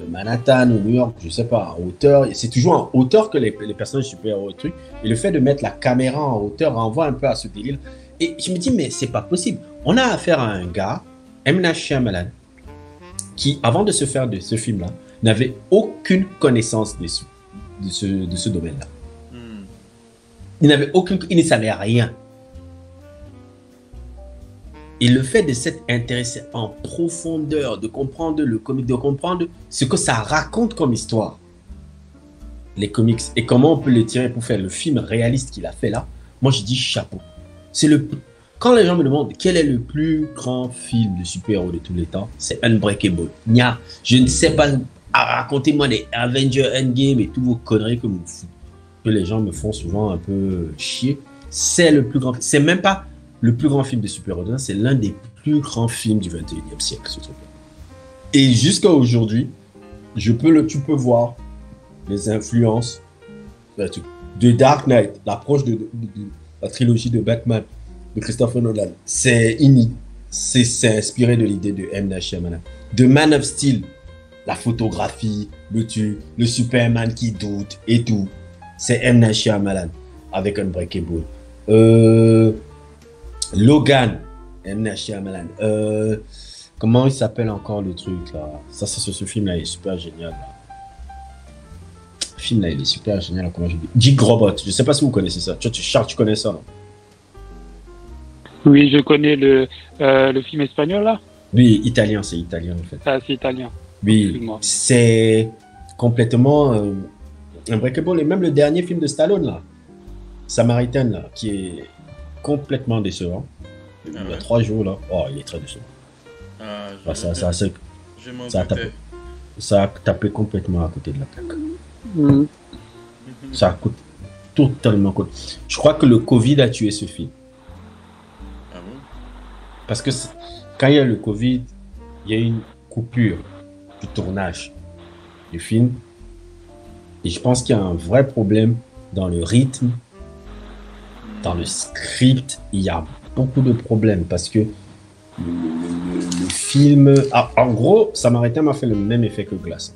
Manhattan ou New York, je sais pas, en hauteur. C'est toujours en hauteur que les personnages super-héros et trucs. Et le fait de mettre la caméra en hauteur renvoie un peu à ce délire. Et je me dis, mais c'est pas possible. On a affaire à un gars, M. Night Shyamalan, qui, avant de se faire de ce film-là, n'avait aucune connaissance de ce domaine-là. Il ne savait rien. Et le fait de s'être intéressé en profondeur, de comprendre le comic, de comprendre ce que ça raconte comme histoire, les comics, et comment on peut les tirer pour faire le film réaliste qu'il a fait là, moi je dis chapeau. Quand les gens me demandent quel est le plus grand film de super-héros de tous les temps, c'est Unbreakable. Je ne sais pas, racontez-moi des Avengers Endgame et tous vos conneries que les gens me font souvent un peu chier. C'est le plus grand. C'est même pas le plus grand film de super-héros, c'est l'un des plus grands films du 21e siècle, ce truc-là. Et jusqu'à aujourd'hui, tu peux voir les influences de Dark Knight, l'approche de la trilogie de Batman, de Christopher Nolan. C'est inspiré de l'idée de M. Night Shyamalan. de Man of Steel, la photographie, le Superman qui doute et tout, c'est M. Night Shyamalan avec Unbreakable. Logan, M. Night Shyamalan. Comment il s'appelle encore le truc là? Ça, c'est ce film-là, il est super génial. Là. Le film là, il est super génial. Comment je dis? Jig Robot. Je sais pas si vous connaissez ça. Charles, tu connais ça, non? Oui, je connais le film espagnol là. Oui, italien, c'est italien en fait. Ah, c'est italien. Oui, c'est complètement Unbreakable. Et même le dernier film de Stallone là, Samaritan là, qui est complètement décevant. Il y a 3 jours là. Oh, il est très décevant. Ça a tapé complètement à côté de la plaque. Ça a coûté totalement coûté. Je crois que le Covid a tué ce film. Ah bon? Parce que quand il y a le Covid, il y a une coupure du tournage du film. Et je pense qu'il y a un vrai problème dans le rythme, dans le script. Il y a beaucoup de problèmes parce que le film... en gros, Samaritain m'a fait le même effet que Glass.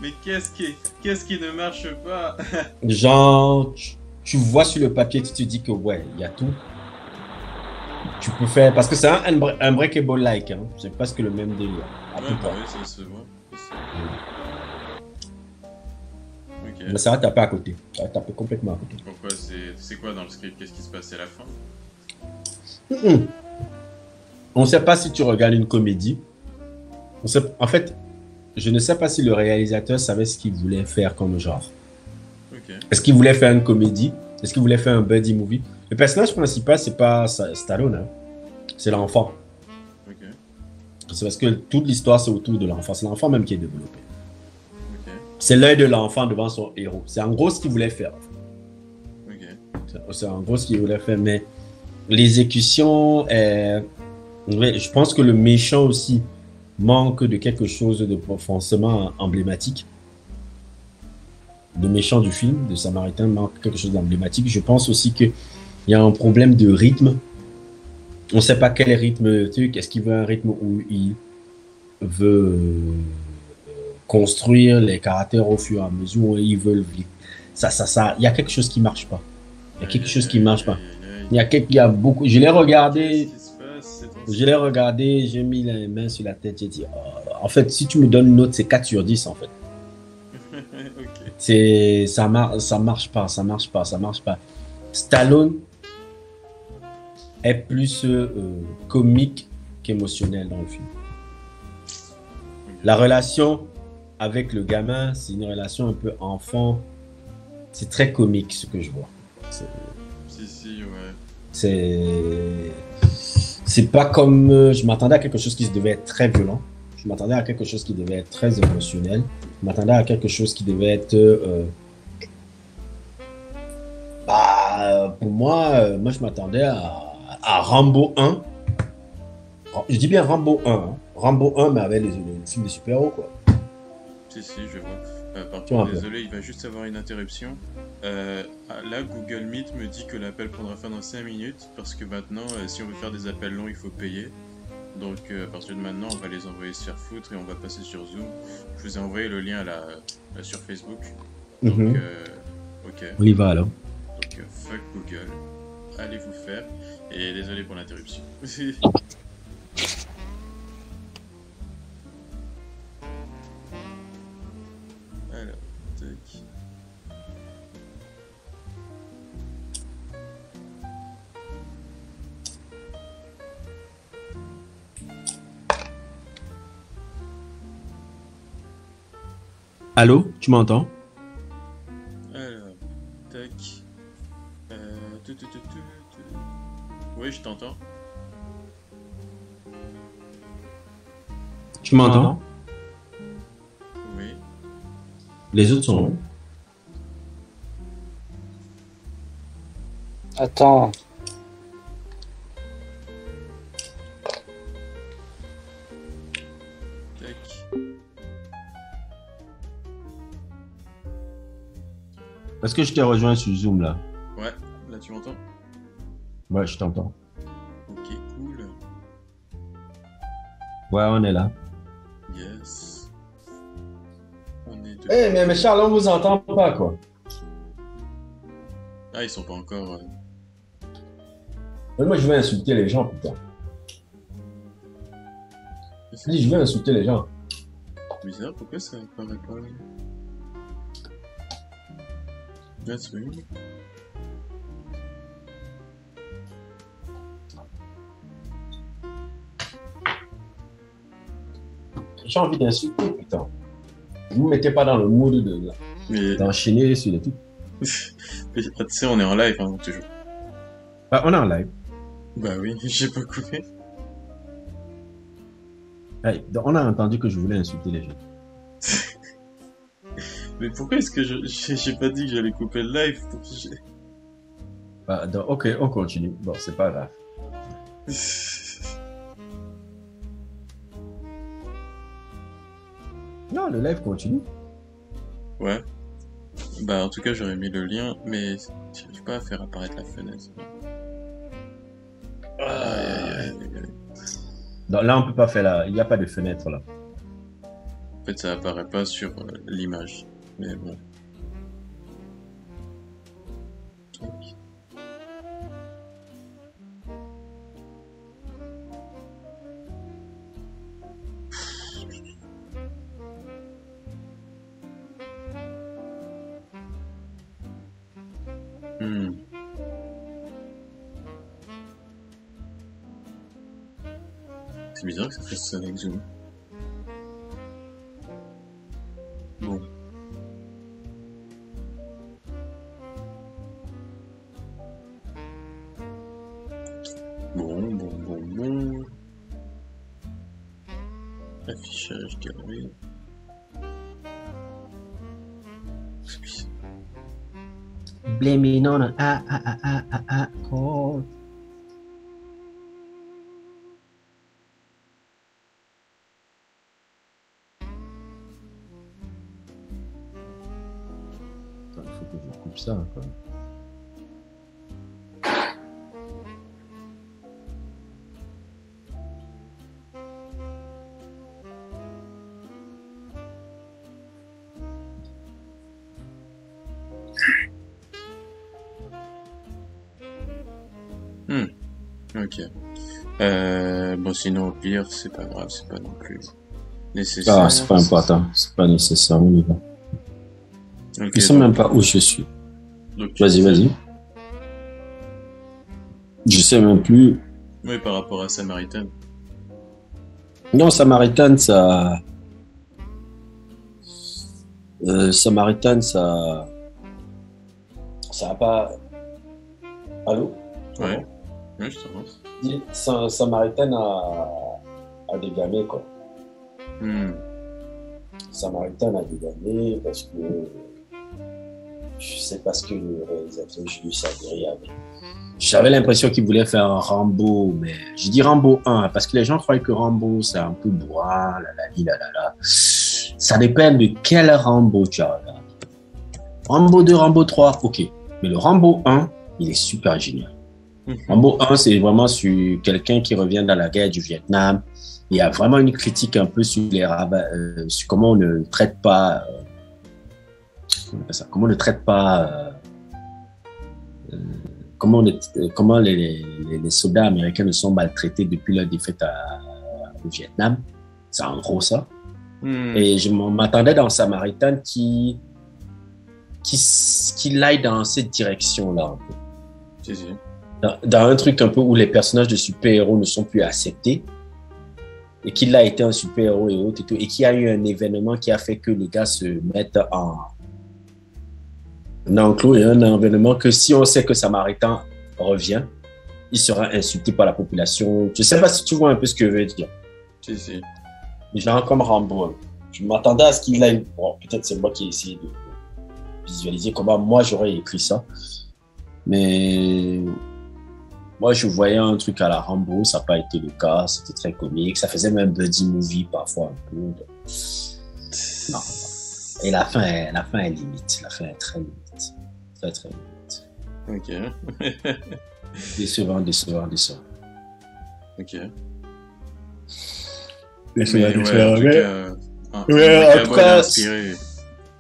Mais qu'est-ce qui ne marche pas? Genre, tu vois sur le papier, tu te dis que ouais, il y a tout. Tu peux faire... Parce que c'est un Unbreakable-like, hein. C'est presque le même délire. Ouais, bah oui, ça se voit. Okay. Mais ça va taper à côté. Ça va taper complètement à côté. Pourquoi? C'est quoi dans le script? Qu'est-ce qui se passe à la fin? On ne sait pas si tu regardes une comédie. En fait, je ne sais pas si le réalisateur savait ce qu'il voulait faire comme genre. Okay. Est-ce qu'il voulait faire une comédie? Est-ce qu'il voulait faire un buddy movie? Le personnage principal, c'est pas Stallone, hein. C'est l'enfant. Okay. C'est parce que toute l'histoire, c'est autour de l'enfant. C'est l'enfant même qui est développé. Okay. C'est l'œil de l'enfant devant son héros. C'est en gros ce qu'il voulait faire. Okay. C'est en gros ce qu'il voulait faire, mais l'exécution est... Ouais, je pense que le méchant aussi manque de quelque chose de forcément emblématique. Le méchant du film, de Samaritain, manque quelque chose d'emblématique. Je pense aussi qu'il y a un problème de rythme. On ne sait pas quel rythme, est-ce qu'il veut un rythme où il veut construire les caractères au fur et à mesure, où il veut le vivre. Il y a quelque chose qui ne marche pas. Il y a quelque chose qui ne marche pas. Il y a beaucoup. Je l'ai regardé, j'ai mis les mains sur la tête, j'ai dit, oh, en fait, si tu me donnes une note, c'est 4 sur 10 en fait. Okay. Ça marche pas. Stallone est plus comique qu'émotionnel dans le film. La relation avec le gamin, c'est une relation un peu enfant. C'est très comique ce que je vois. C'est pas comme... je m'attendais à quelque chose qui devait être très violent. Je m'attendais à quelque chose qui devait être très émotionnel. Je m'attendais à quelque chose qui devait être... pour moi, je m'attendais à Rambo 1. Je dis bien Rambo 1. Hein. Rambo 1, mais avec les films de super-héros, quoi. Si, je vois. Par contre, désolé, il va juste avoir une interruption. Là, Google Meet me dit que l'appel prendra fin dans 5 minutes, parce que maintenant, si on veut faire des appels longs, il faut payer. Donc, à partir de maintenant, on va les envoyer se faire foutre et on va passer sur Zoom. Je vous ai envoyé le lien sur Facebook. Donc, ok. On y va alors. Donc, fuck Google. Allez vous faire. Et désolé pour l'interruption. Alors, tac. Allô, tu m'entends? Alors, tac. Oui, je t'entends. Tu m'entends? Oui. Les autres sont où? Attends. Tac. Est-ce que je t'ai rejoint sur Zoom là? Ouais, là tu m'entends? Ouais, je t'entends. Ok, cool. Ouais, on est là. Yes. On est deux. Eh, mais Charles, on vous entend pas, quoi. Ah, ils sont pas encore. Mais moi, je vais insulter les gens, putain. Je dis, je vais insulter les gens. Bizarre, pourquoi ça apparaît pas là? That's weird. J'ai envie d'insulter, putain. Vous me mettez pas dans le mood Mais d'enchaîner sur les trucs. tu sais, on est en live, hein, toujours. Bah, on est en live. Bah oui, j'ai pas coupé. Ouais, donc on a entendu que je voulais insulter les gens. Mais pourquoi est-ce que j'ai pas dit que j'allais couper le live? Bah, donc, ok, on continue. Bon, c'est pas grave. Non, le live continue. Ouais. Bah en tout cas j'aurais mis le lien, mais j'arrive pas à faire apparaître la fenêtre. Aïe, aïe, aïe, aïe. Donc, là, on peut pas faire la... Il n'y a pas de fenêtre, là. En fait ça apparaît pas sur l'image, mais bon. Tac. C'est bizarre que ça fasse ça avec Zoom. Bon. Bon. Affichage galerie. Blaming on call. Il faut que je coupe ça, quoi. Ok. Bon, sinon, au pire, c'est pas grave, c'est pas non plus nécessaire. Ah, c'est pas important, c'est pas nécessaire, on y va. Ok, Je sais même pas où je suis. donc, Vas-y. Je sais même plus. Oui, par rapport à Samaritan. Non, Samaritan, ça. Samaritan, ça. Ça a pas. Allô? Ouais. Oui, je t'avance. Samaritan a des gamins, quoi. Samaritan a des gamins parce que. Je sais pas ce que le réalisateur Julius Avery avait. J'avais l'impression qu'il voulait faire un Rambo, mais je dis Rambo 1 parce que les gens croient que Rambo c'est un peu bourrin, la. Ça dépend de quel Rambo tu as. Rambo 2, Rambo 3, ok. Mais le Rambo 1, il est super génial. Rambo 1, c'est vraiment sur quelqu'un qui revient dans la guerre du Vietnam. Il y a vraiment une critique un peu sur sur comment on ne traite pas. Comment on ne traite pas. Comment les soldats américains ne sont maltraités depuis leur défaite au Vietnam. C'est en gros ça. Et je m'attendais dans Samaritan qu'il aille dans cette direction-là. Si. Dans un truc un peu où les personnages de super-héros ne sont plus acceptés et qu'il a été un super-héros et autres et qu'il y a eu un événement qui a fait que les gars se mettent en enclos et un événement que si on sait que Samaritan revient, il sera insulté par la population. Je ne sais pas si tu vois un peu ce que je veux dire. Si. Genre comme Rambo. Je m'attendais à ce qu'il ait... Bon, peut-être c'est moi qui ai essayé de visualiser comment moi j'aurais écrit ça. Mais moi je voyais un truc à la Rambo, ça n'a pas été le cas, c'était très comique, ça faisait même buddy movie parfois un peu. Non. Et la fin est limite, la fin est très limite. Très limite. Ok. Décevant. Ok. Les Mais scénarios ouais, en tout mais- cas, Ouais, en tout Unbreakable cas, a inspiré.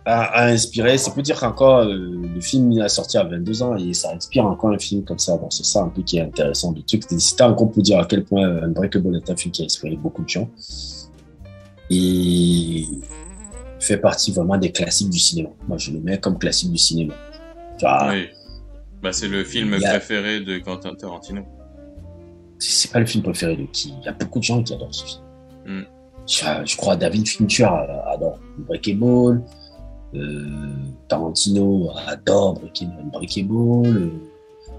a inspiré. Ça peut dire qu'encore, le film il a sorti à 22 ans et ça inspire encore un film comme ça. Bon, c'est ça un peu qui est intéressant du truc. C'est ça qu'on peut dire à quel point Unbreakable est un film qui a inspiré beaucoup de gens. Et fait partie vraiment des classiques du cinéma. Moi, je le mets comme classique du cinéma. Tu vois, Oui. Bah, c'est le film Il y a- préféré de Quentin Tarantino. c'est pas le film préféré de qui. Il y a beaucoup de gens qui adorent ce film. Mm. Je crois David Fincher adore Unbreakable. Tarantino adore Unbreakable.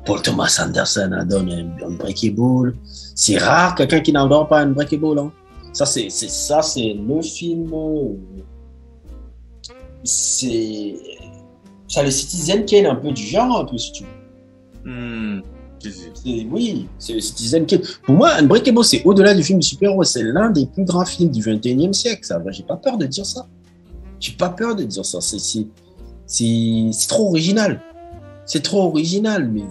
Paul Thomas Anderson adore Unbreakable. C'est rare quelqu'un qui n'adore pas Unbreakable. Hein. Ça, c'est le film. C'est le Citizen Kane un peu du genre, un peu si tu veux. Oui, c'est le Citizen Kane. Pour moi, Unbreakable, c'est au-delà du film de super-héros. C'est l'un des plus grands films du 21e siècle. Ça. J'ai pas peur de dire ça. J'ai pas peur de dire ça. C'est trop original. C'est trop original. Mais...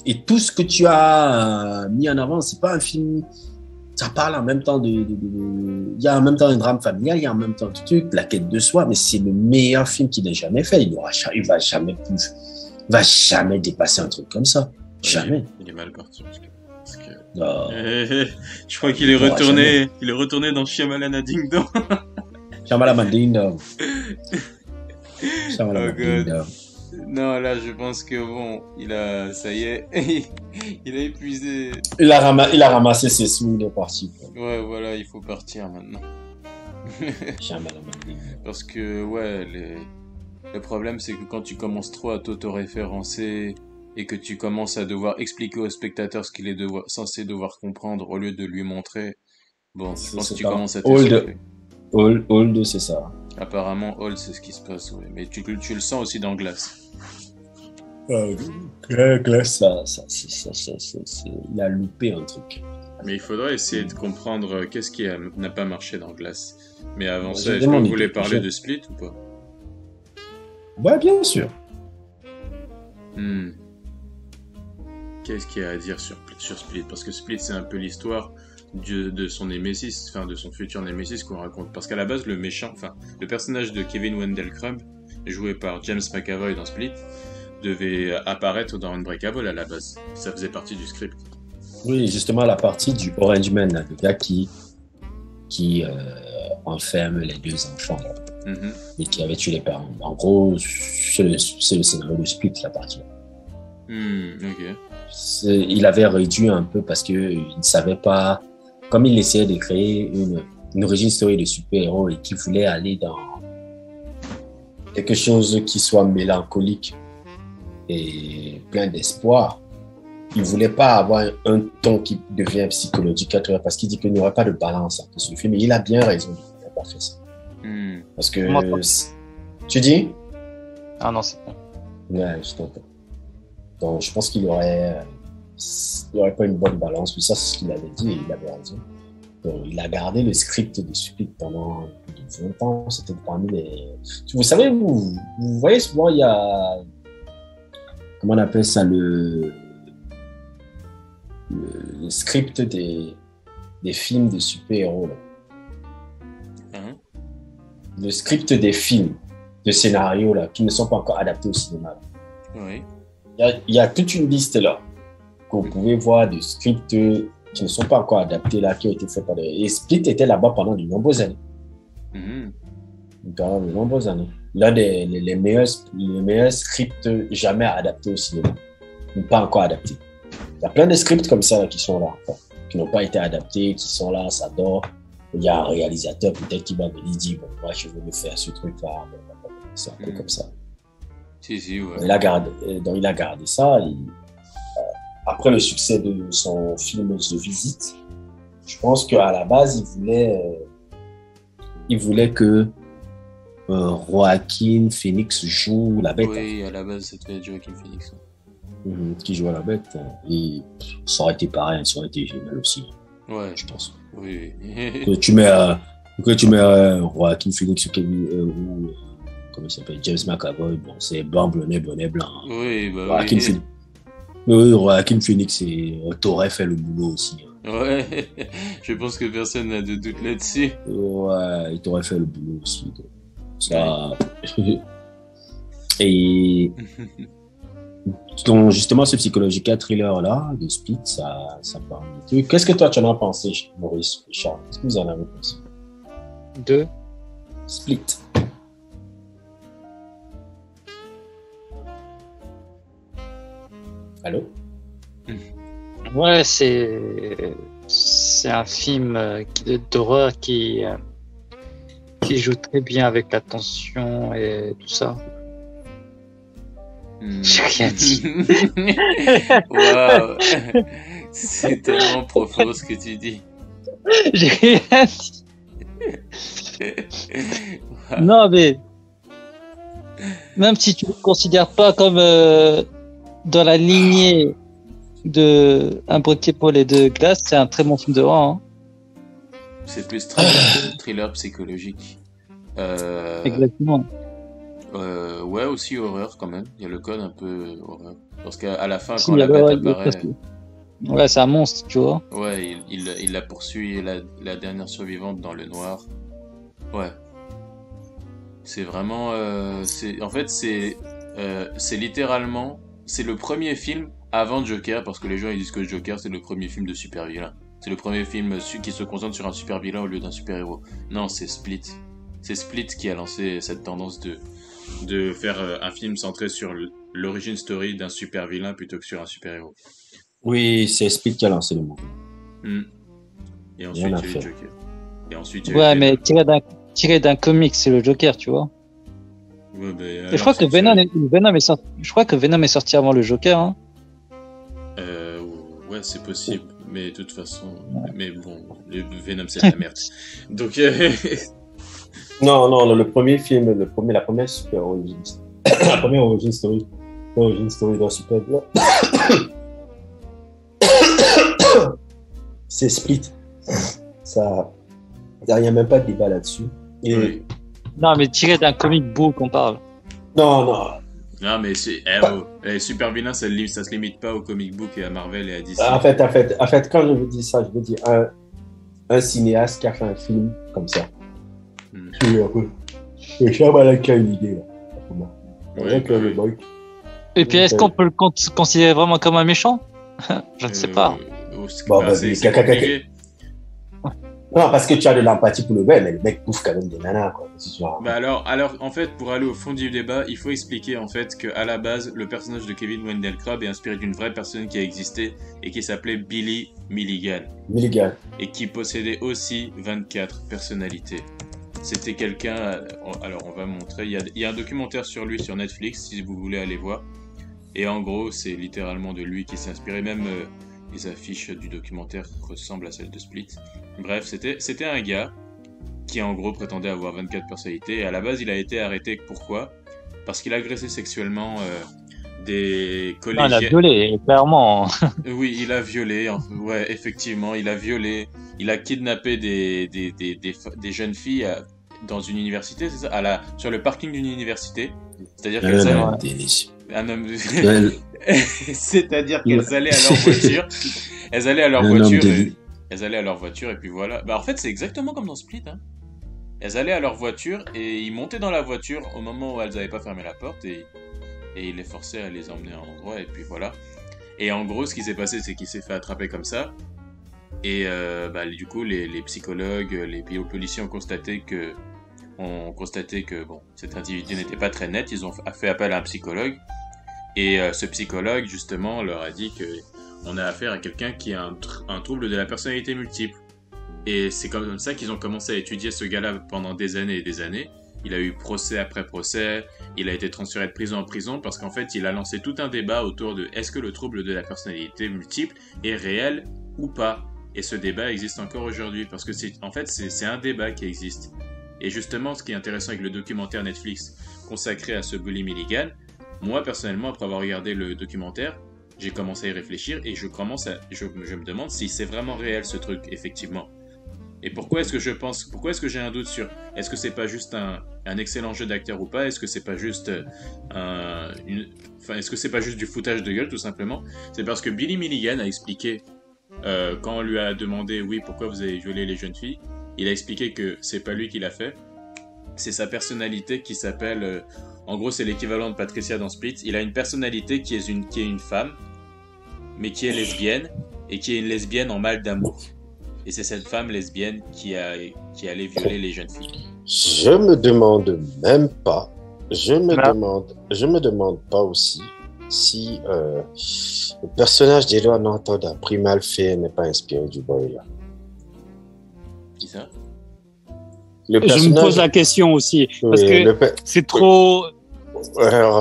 Et tout ce que tu as mis en avant, c'est pas un film. Ça parle en même temps il y a en même temps un drame familial, il y a en même temps tout truc, la quête de soi, mais c'est le meilleur film qu'il ait jamais fait. Il va jamais dépasser un truc comme ça. Jamais. Il est mal parti parce que... Non. Je crois qu'il est retourné dans Shyamalan Ding Dong. Shyamalan Ding Dong. Oh God. Non, là, je pense que bon, ça y est, il a épuisé. Il a ramassé ses sous, il est parti. Quoi. Ouais, voilà, il faut partir maintenant. Parce que, ouais, le problème, c'est que quand tu commences trop à t'auto-référencer et que tu commences à devoir expliquer au spectateur ce qu'il est censé devoir comprendre au lieu de lui montrer, bon, je pense que tu commences à t'essouffler. Old, c'est ça. Apparemment, Old, c'est ce qui se passe, ouais. Mais tu le sens aussi dans Glass. Glass, il a loupé un truc. Mais il faudrait essayer de comprendre qu'est-ce qui n'a pas marché dans Glass. Mais avant ça, J'ai est-ce que vous demandé voulez quelque parler chose. de Split ou pas? Ouais, bien sûr. Qu'est-ce qu'il y a à dire sur Split? Parce que Split, c'est un peu l'histoire de son Némésis, enfin de son futur Némésis qu'on raconte. Parce qu'à la base, le personnage de Kevin Wendell Crumb, joué par James McAvoy dans Split, devait apparaître dans Unbreakable à la base. Ça faisait partie du script. Oui, justement, la partie du Orange Man, là, le gars qui enferme les deux enfants là, et qui avait tué les parents. En gros, c'est le scénario de Split, la partie. Ok. Il avait réduit un peu parce qu'il ne savait pas, comme il essayait de créer une origin story de super-héros et qu'il voulait aller dans quelque chose qui soit mélancolique et plein d'espoir. Il voulait pas avoir un ton qui devient psychologique parce qu'il dit qu'il n'y aurait pas de balance entre ce film. Et il a bien raison, il n'a pas fait ça. Parce que... Tu dis? Ah non, c'est bon. Ouais, je t'entends. Donc, je pense qu'il aurait pas une bonne balance. Puis ça, c'est ce qu'il avait dit et il avait raison. Donc, il a gardé le script de Split pendant plus de 20 ans. C'était parmi les... Vous savez, vous voyez souvent, il y a... Comment on appelle ça? Le script des films de super-héros. Le script des films, de scénarios là, qui ne sont pas encore adaptés au cinéma. Oui. Il y a toute une liste là que vous pouvez voir de scripts qui ne sont pas encore adaptés là, qui ont été faits par des... Et Split était là-bas pendant de nombreuses années. Pendant de nombreuses années. L'un des les meilleurs scripts jamais adaptés au cinéma. Ou pas encore adaptés. Il y a plein de scripts comme ça là, qui sont là encore, qui n'ont pas été adaptés, qui sont là, ça dort. Il y a un réalisateur peut-être qui va venir dire bon, moi je veux me faire ce truc là. C'est un peu comme ça. Si, ouais. Il a gardé ça. Après le succès de son film The Visit, je pense qu'à la base, il voulait que Joaquin Phoenix joue la bête. Oui, à la base, c'était Joaquin Phoenix. Qui jouait la bête. Et ça aurait été pareil, ça aurait été génial aussi. Ouais. Je pense. Oui. que tu mets Joaquin Phoenix ou comment il s'appelle, James McAvoy, bon, c'est blanc, bonnet, blanc. Oui, bah Joaquin oui. Phoenix. Oui, Joaquin Phoenix t'aurait fait le boulot aussi. Ouais, je pense que personne n'a de doute là-dessus. Ouais, il t'aurait fait le boulot aussi. Donc. Ouais. Ça. Et donc, justement, ce psychological thriller-là, de Split, ça parle de trucs. Qu'est-ce que toi, tu en as pensé, Maurice, Charles? Qu'est-ce que vous en avez pensé? Deux. Split. Allô? Ouais, c'est un film d'horreur qui joue très bien avec la tension et tout ça. J'ai rien dit. Waouh, c'est tellement profond ce que tu dis. J'ai rien dit. Non, mais même si tu ne le considères pas comme dans la lignée de Unbreakable Paul et de Glass, c'est un très bon film d'horreur. Hein. C'est plus thriller psychologique. Exactement. Ouais, aussi horreur quand même. Il y a le code un peu horreur. Parce qu'à la fin, Si, quand la bête ouais, apparaît, ouais, c'est un monstre, tu vois. ouais, il la poursuit, la dernière survivante dans le noir. Ouais. C'est vraiment. En fait, c'est littéralement. C'est le premier film avant Joker, parce que les gens ils disent que Joker c'est le premier film de super-vilain. C'est le premier film qui se concentre sur un super-vilain au lieu d'un super-héros. Non, c'est Split. C'est Split qui a lancé cette tendance de faire un film centré sur l'origin story d'un super-vilain plutôt que sur un super-héros. Oui, c'est Split qui a lancé le mot. Hmm. Et Rien ensuite, à il y a eu faire. Joker. Et ensuite, il y a eu Ouais, Venom. mais tiré d'un comic, c'est le Joker, tu vois. Ouais, mais Et je alors, crois que c'est tiré- Je crois que Venom est sorti avant le Joker. Hein. Euh, ouais, c'est possible. Mais de toute façon. Mais bon, le Venom, c'est de la merde. Donc, Non, le premier film, la première super origin, la première origin story d'un super vilain, c'est Split. Ça, il n'y a même pas de débat là-dessus. Et oui. Non, mais tiré d'un comic book, on parle. non. Non, mais c'est. Super vilain, ça se limite pas au comic book et à Marvel et à DC. En fait, quand je vous dis ça, je veux dire un cinéaste qui a fait un film comme ça. Hmm. C'est Shyamalan qui a une idée là. Ouais, bah oui. Et puis, est-ce qu'on peut le considérer vraiment comme un méchant? Je ne sais pas. Bon, Bah, c'est caca. compliqué. Non, parce que tu as de l'empathie pour le mec, mais le mec bouffe quand même des nanas, quoi. Bah alors, en fait, pour aller au fond du débat, il faut expliquer en fait que à la base, le personnage de Kevin Wendell Crabbe est inspiré d'une vraie personne qui a existé et qui s'appelait Billy Milligan Milligan. et qui possédait aussi 24 personnalités. C'était quelqu'un. Alors, on va montrer. Il y a un documentaire sur lui sur Netflix si vous voulez aller voir. Et en gros, c'est littéralement de lui qui s'est inspiré. Même les affiches du documentaire ressemblent à celles de Split. Bref, c'était un gars qui en gros prétendait avoir 24 personnalités. Et à la base, il a été arrêté. Pourquoi? Parce qu'il agressait sexuellement des Non, il a collégiens. violé, clairement. Oui, il a violé. Ouais, effectivement, il a violé. Il a kidnappé des jeunes filles dans une université, c'est ça? Sur le parking d'une université. C'est-à-dire qu'elles allaient... Un homme... C'est-à-dire qu'elles allaient à leur voiture. Elles allaient à leur voiture. Elles allaient à leur voiture et puis voilà. Bah en fait, c'est exactement comme dans Split. Hein. Elles allaient à leur voiture et ils montaient dans la voiture au moment où elles n'avaient pas fermé la porte et ils les forçaient à les emmener à un endroit et puis voilà. Et en gros, ce qui s'est passé, c'est qu'il s'est fait attraper comme ça. Et du coup, les psychologues, les policiers ont constaté que bon, cet individu n'était pas très net. Ils ont fait appel à un psychologue. Et ce psychologue, justement, leur a dit que on a affaire à quelqu'un qui a un trouble de la personnalité multiple. Et c'est comme ça qu'ils ont commencé à étudier ce gars-là pendant des années et des années. Il a eu procès après procès, il a été transféré de prison en prison parce qu'en fait, il a lancé tout un débat autour de est-ce que le trouble de la personnalité multiple est réel ou pas. Et ce débat existe encore aujourd'hui parce que c'est un débat qui existe. Et justement, ce qui est intéressant avec le documentaire Netflix consacré à ce Billy Milligan, moi personnellement, après avoir regardé le documentaire, j'ai commencé à y réfléchir et je me demande si c'est vraiment réel ce truc, effectivement. Et pourquoi est-ce que j'ai un doute sur est-ce que c'est pas juste un excellent jeu d'acteur ou pas? Est-ce que c'est pas juste est-ce que c'est pas juste du foutage de gueule tout simplement? C'est parce que Billy Milligan a expliqué quand on lui a demandé, oui, pourquoi vous avez violé les jeunes filles, il a expliqué que c'est pas lui qui l'a fait, c'est sa personnalité qui s'appelle, en gros, c'est l'équivalent de Patricia dans Split. Il a une personnalité qui est une femme, mais qui est lesbienne, et qui est une lesbienne en mal d'amour. Et c'est cette femme lesbienne qui allait violer les jeunes filles. Je me demande même pas, je me demande pas aussi si le personnage d'Edward Norton à Primal Fear n'est pas inspiré du boy là. Qui ça? Je me pose la question aussi, parce que c'est trop...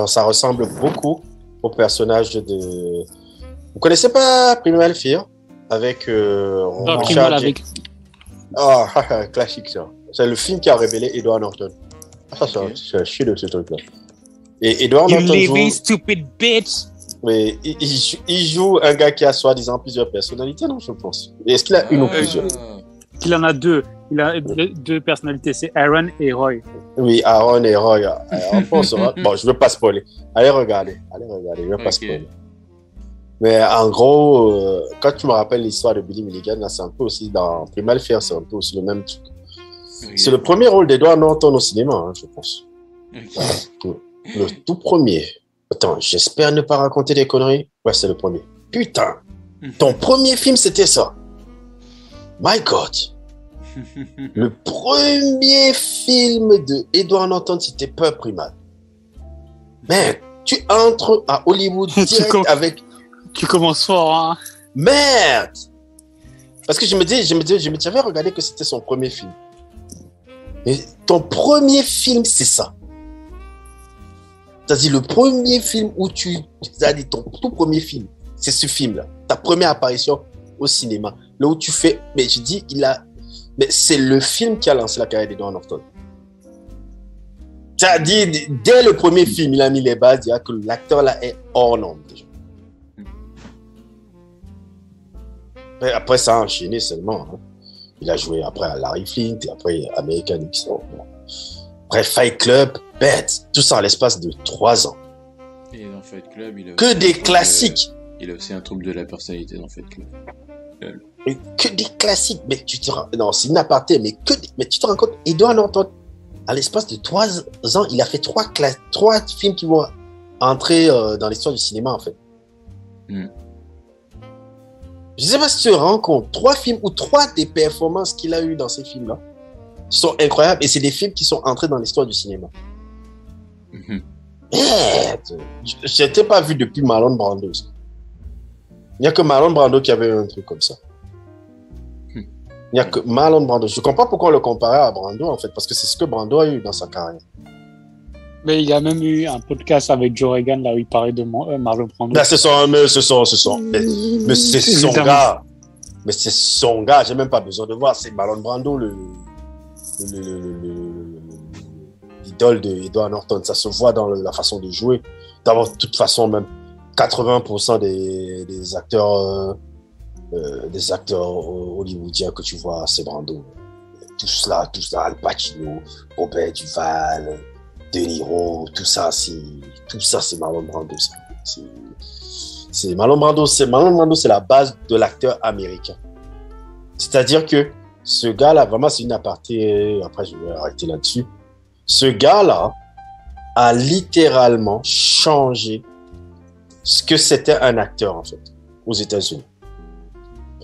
Ça ressemble beaucoup au personnage de... Vous connaissez pas Primal Fear? Avec... Primal avec... Ah, classique ça. C'est le film qui a révélé Edward Norton. Ça, c'est un chier de ce truc-là. Et Edward Norton joue... stupid bitch! Mais il joue un gars qui a soi-disant plusieurs personnalités, non, je pense. Est-ce qu'il a une ou plusieurs? Il en a deux. Il a deux personnalités, c'est Aaron et Roy. Oui, Aaron et Roy. Bon, je ne veux pas spoiler. Allez regarder, je ne veux pas spoiler. Mais en gros, quand tu me rappelles l'histoire de Billy Milligan, là, c'est un peu aussi dans Primal Fear, c'est un peu aussi le même truc. Okay. C'est le premier rôle d'Edward Norton au cinéma, hein, je pense. Okay. Le tout premier. Attends, j'espère ne pas raconter des conneries. Ouais, c'est le premier. Putain, ton premier film, c'était ça. My God. Le premier film de Edward Norton, c'était Peur Primal. Merde, tu entres à Hollywood direct avec... Tu commences fort, hein. Merde. Parce que j'avais regardé que c'était son premier film. Mais ton premier film, c'est ça. C'est-à-dire le premier film où c'est-à-dire ton tout premier film, c'est ce film-là. Ta première apparition au cinéma. Là où tu fais... Mais je dis, mais c'est le film qui a lancé la carrière d'Edward Norton. C'est-à-dire, dès le premier film, il a mis les bases, il y a que l'acteur là est hors norme déjà. Mais après, ça a enchaîné seulement. Hein. Il a joué après à Larry Flint, et après American X-Men. Après Fight Club, Bête, tout ça en l'espace de 3 ans. Et dans Fight Club, il a que des classiques. Il a aussi un trouble de la personnalité dans Fight Club. Et que des classiques. Mais tu te rends... Non, c'est une aparté, mais tu te rends compte, Edward Norton, à l'espace de 3 ans, il a fait 3 films qui vont entrer dans l'histoire du cinéma, en fait. Je ne sais pas si tu te rends compte, 3 films ou 3 des performances qu'il a eues dans ces films-là sont incroyables et c'est des films qui sont entrés dans l'histoire du cinéma. Merde, je n'étais pas vu depuis Marlon Brando. Il n'y a que Marlon Brando qui avait eu un truc comme ça. Il n'y a que Marlon Brando. Je ne comprends pas pourquoi on le comparait à Brando, en fait, parce que c'est ce que Brando a eu dans sa carrière. Mais il y a même eu un podcast avec Joe Rogan là où il parlait de Marlon Brando. Là, mais c'est son gars. Mais c'est son gars. J'ai même pas besoin de voir. C'est Marlon Brando, l'idole de Edward Norton. Ça se voit dans la façon de jouer. D'abord, de toute façon, même 80% des acteurs hollywoodiens que tu vois, c'est Brando. Tous là, Al Pacino, Robert Duvall, De Niro, tout ça, c'est Marlon Brando. Marlon Brando, c'est la base de l'acteur américain. C'est-à-dire que ce gars-là, vraiment, c'est une aparté, après je vais arrêter là-dessus. Ce gars-là a littéralement changé ce que c'était un acteur, en fait, aux États-Unis.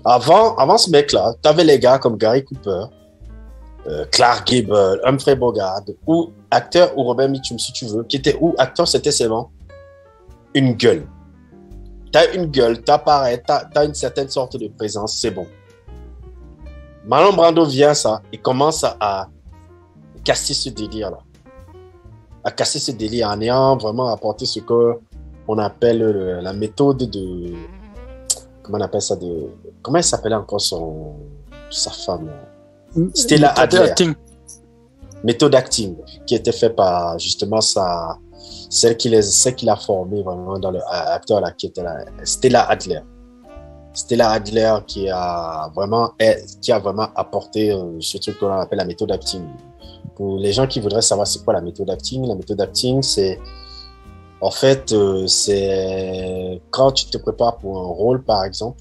Avant ce mec-là, tu avais les gars comme Gary Cooper, Clark Gable, Humphrey Bogart, ou acteur, ou Robert Mitchum, si tu veux, où acteur, c'était seulement une gueule. T'as une gueule, t'apparais, t'as une certaine sorte de présence, c'est bon. Marlon Brando vient ça et commence à casser ce délire-là. À casser ce délire en ayant vraiment apporté ce qu'on appelle la méthode de... Comment on appelle ça de... Comment elle s'appelait encore sa femme? Stella Adler. Méthode acting, qui était fait par justement celle qui l'a formée vraiment dans le acteur là, qui était là, Stella Adler. Stella Adler qui a vraiment apporté ce truc qu'on appelle la méthode acting. Pour les gens qui voudraient savoir c'est quoi la méthode acting, c'est en fait c'est quand tu te prépares pour un rôle par exemple,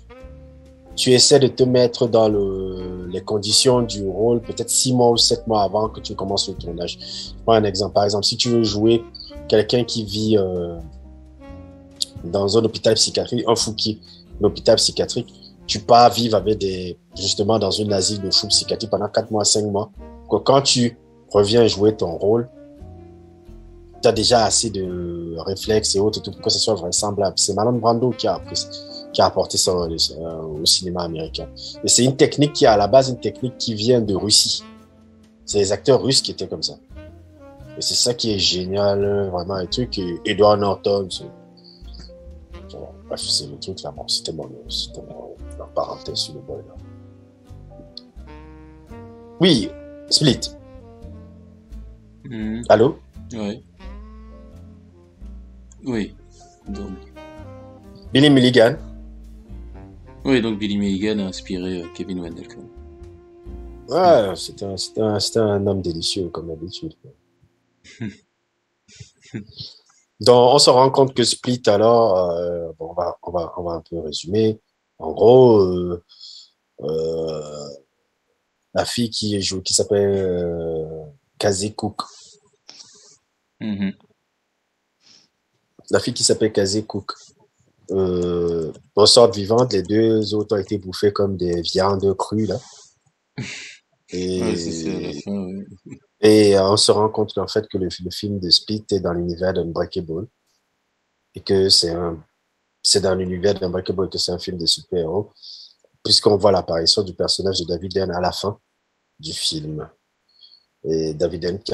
tu essaies de te mettre dans les conditions du rôle, peut-être 6 mois ou 7 mois avant que tu commences le tournage. Je prends un exemple. Par exemple, si tu veux jouer quelqu'un qui vit dans un hôpital psychiatrique, un fouki, un hôpital psychiatrique, tu pars vivre avec justement dans une asile de fous psychiatrique pendant 4 mois, 5 mois, que quand tu reviens jouer ton rôle, tu as déjà assez de réflexes et autres pour que ce soit vraisemblable. C'est Marlon Brando qui a apporté ça au cinéma américain. Et c'est une technique qui est à la base une technique qui vient de Russie. C'est les acteurs russes qui étaient comme ça. Et c'est ça qui est génial, vraiment, un truc. Et Edward Norton, bref, c'est le truc là. Bon, c'était mon parenthèse sur le boy là. Oui, Split. Allô? Ouais. Oui. Donc. Billy Milligan. Oui, donc Billy Milligan a inspiré Kevin Wendell Crumb. Ouais, c'était un homme délicieux comme d'habitude. Donc, on se rend compte que Split, alors, bon, on va un peu résumer. En gros, la fille qui s'appelle Casey Cook. La fille qui s'appelle Casey Cook ressort vivante. Les deux autres ont été bouffés comme des viandes crues, là. Ouais, c'est ça, à la fin, ouais. Et on se rend compte qu'en fait, que le film de Split est dans l'univers d'Unbreakable. Et que c'est dans l'univers d'Unbreakable que c'est un film de super-héros, puisqu'on voit l'apparition du personnage de David Dunn à la fin du film. Et David Dunn qui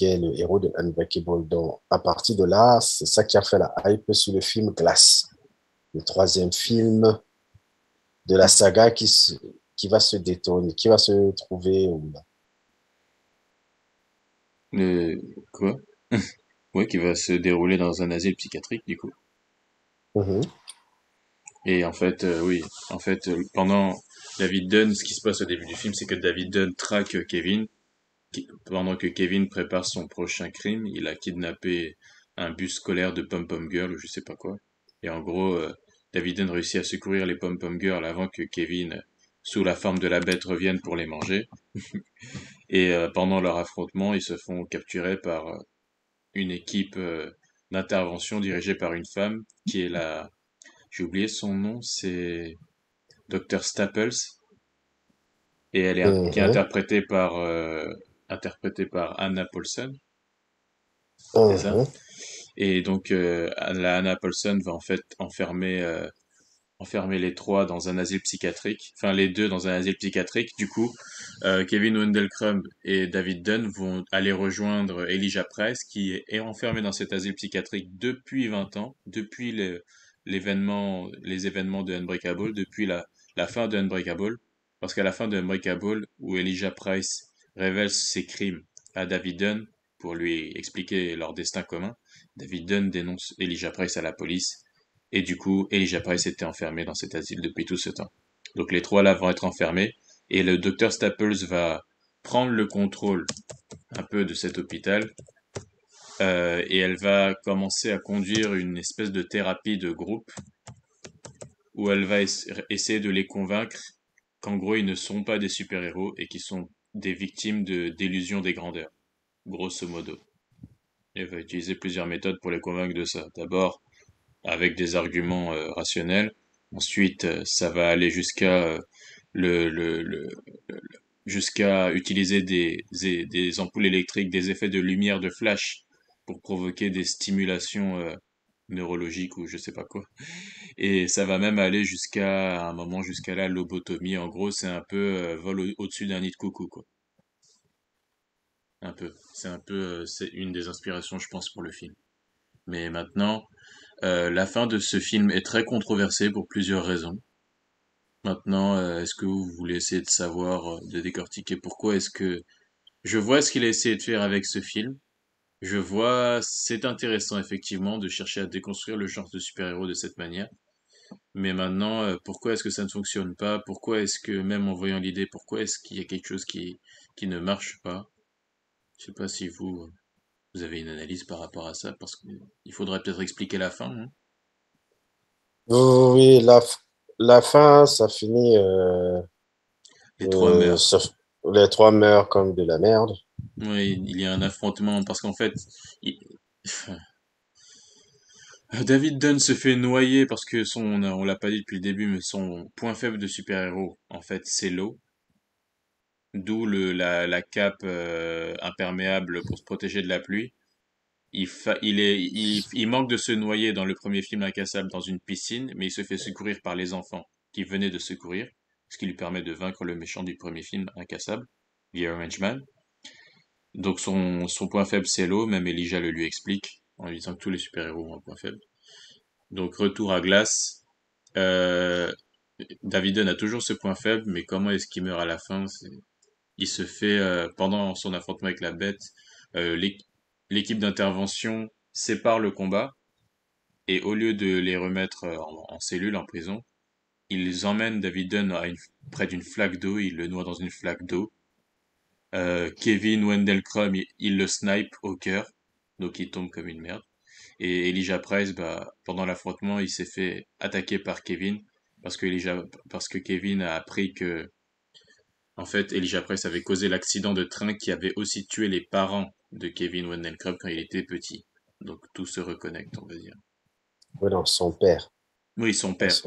est le héros de Unbreakable. Donc, à partir de là, c'est ça qui a fait la hype sur le film Glass, le 3e film de la saga qui va se détourner, qui va se trouver où là? Quoi? Ouais, qui va se dérouler dans un asile psychiatrique, du coup. Et en fait, oui, en fait, pendant David Dunn, ce qui se passe au début du film, c'est que David Dunn traque Kevin. Pendant que Kevin prépare son prochain crime, il a kidnappé un bus scolaire de Pom-Pom Girl ou je sais pas quoi. Et en gros, David Dunn réussit à secourir les Pom-Pom Girl avant que Kevin, sous la forme de la bête, revienne pour les manger. Et pendant leur affrontement, ils se font capturer par une équipe d'intervention dirigée par une femme qui est la... J'ai oublié son nom, c'est Dr. Staples. Et elle est qui est interprétée par Anna Paulson. C'est ça. Et donc la Anna Paulson va en fait enfermer les trois dans un asile psychiatrique, enfin les deux dans un asile psychiatrique. Du coup, Kevin Wendell Crumb et David Dunn vont aller rejoindre Elijah Price qui est enfermé dans cet asile psychiatrique depuis 20 ans, depuis les événements de Unbreakable, depuis la fin de Unbreakable. Parce qu'à la fin de Unbreakable, où Elijah Price révèle ses crimes à David Dunn pour lui expliquer leur destin commun, David Dunn dénonce Elijah Price à la police. Et du coup, Elijah Price était enfermé dans cet asile depuis tout ce temps. Donc les trois là vont être enfermés et le docteur Staples va prendre le contrôle un peu de cet hôpital et elle va commencer à conduire une espèce de thérapie de groupe où elle va essayer de les convaincre qu'en gros ils ne sont pas des super-héros et qu'ils sont des victimes de d'illusions des grandeurs, grosso modo. Elle va utiliser plusieurs méthodes pour les convaincre de ça. D'abord, avec des arguments rationnels. Ensuite, ça va aller le, le, le- jusqu'à utiliser des ampoules électriques, des effets de lumière de flash pour provoquer des stimulations neurologiques ou je sais pas quoi. Et ça va même aller jusqu'à un moment jusqu'à la lobotomie. En gros, c'est un peu vol au-dessus d'un nid de coucou, quoi. Un peu. C'est une des inspirations, je pense, pour le film. Mais maintenant, la fin de ce film est très controversée pour plusieurs raisons. Maintenant, est-ce que vous voulez essayer de savoir, de décortiquer pourquoi est-ce que... Je vois ce qu'il a essayé de faire avec ce film. Je vois, c'est intéressant effectivement de chercher à déconstruire le genre de super-héros de cette manière. Mais maintenant, pourquoi est-ce que ça ne fonctionne pas? Pourquoi est-ce que, même en voyant l'idée, pourquoi est-ce qu'il y a quelque chose qui ne marche pas? Je sais pas si vous avez une analyse par rapport à ça, parce qu'il faudrait peut-être expliquer la fin, hein. Oui, la fin, ça finit. Les trois meurent. Les trois meurent comme de la merde. Oui, il y a un affrontement parce qu'en fait, il- David Dunn se fait noyer parce que on l'a pas dit depuis le début, mais son point faible de super-héros, en fait, c'est l'eau. D'où la cape imperméable pour se protéger de la pluie. Il manque de se noyer dans le premier film Incassable dans une piscine, mais il se fait secourir par les enfants qui venaient de secourir, ce qui lui permet de vaincre le méchant du premier film Incassable, The Orange Man. Donc son point faible c'est l'eau, même Elijah le lui explique, en lui disant que tous les super-héros ont un point faible. Donc retour à Glace. Euh, David Dunn a toujours ce point faible, mais comment est-ce qu'il meurt à la fin? Il se fait, pendant son affrontement avec la bête, l'équipe d'intervention sépare le combat, et au lieu de les remettre en cellule, en prison, ils emmènent David Dunn près d'une flaque d'eau, ils le noient dans une flaque d'eau. Kevin Wendell Crumb, il le snipe au cœur, donc il tombe comme une merde. Et Elijah Price, bah, pendant l'affrontement, il s'est fait attaquer par Kevin, parce que Kevin a appris que, en fait, Elijah Price avait causé l'accident de train qui avait aussi tué les parents de Kevin Wendell Crumb quand il était petit. Donc tout se reconnecte, on va dire. Oui, non, son père. Oui, son Pas père.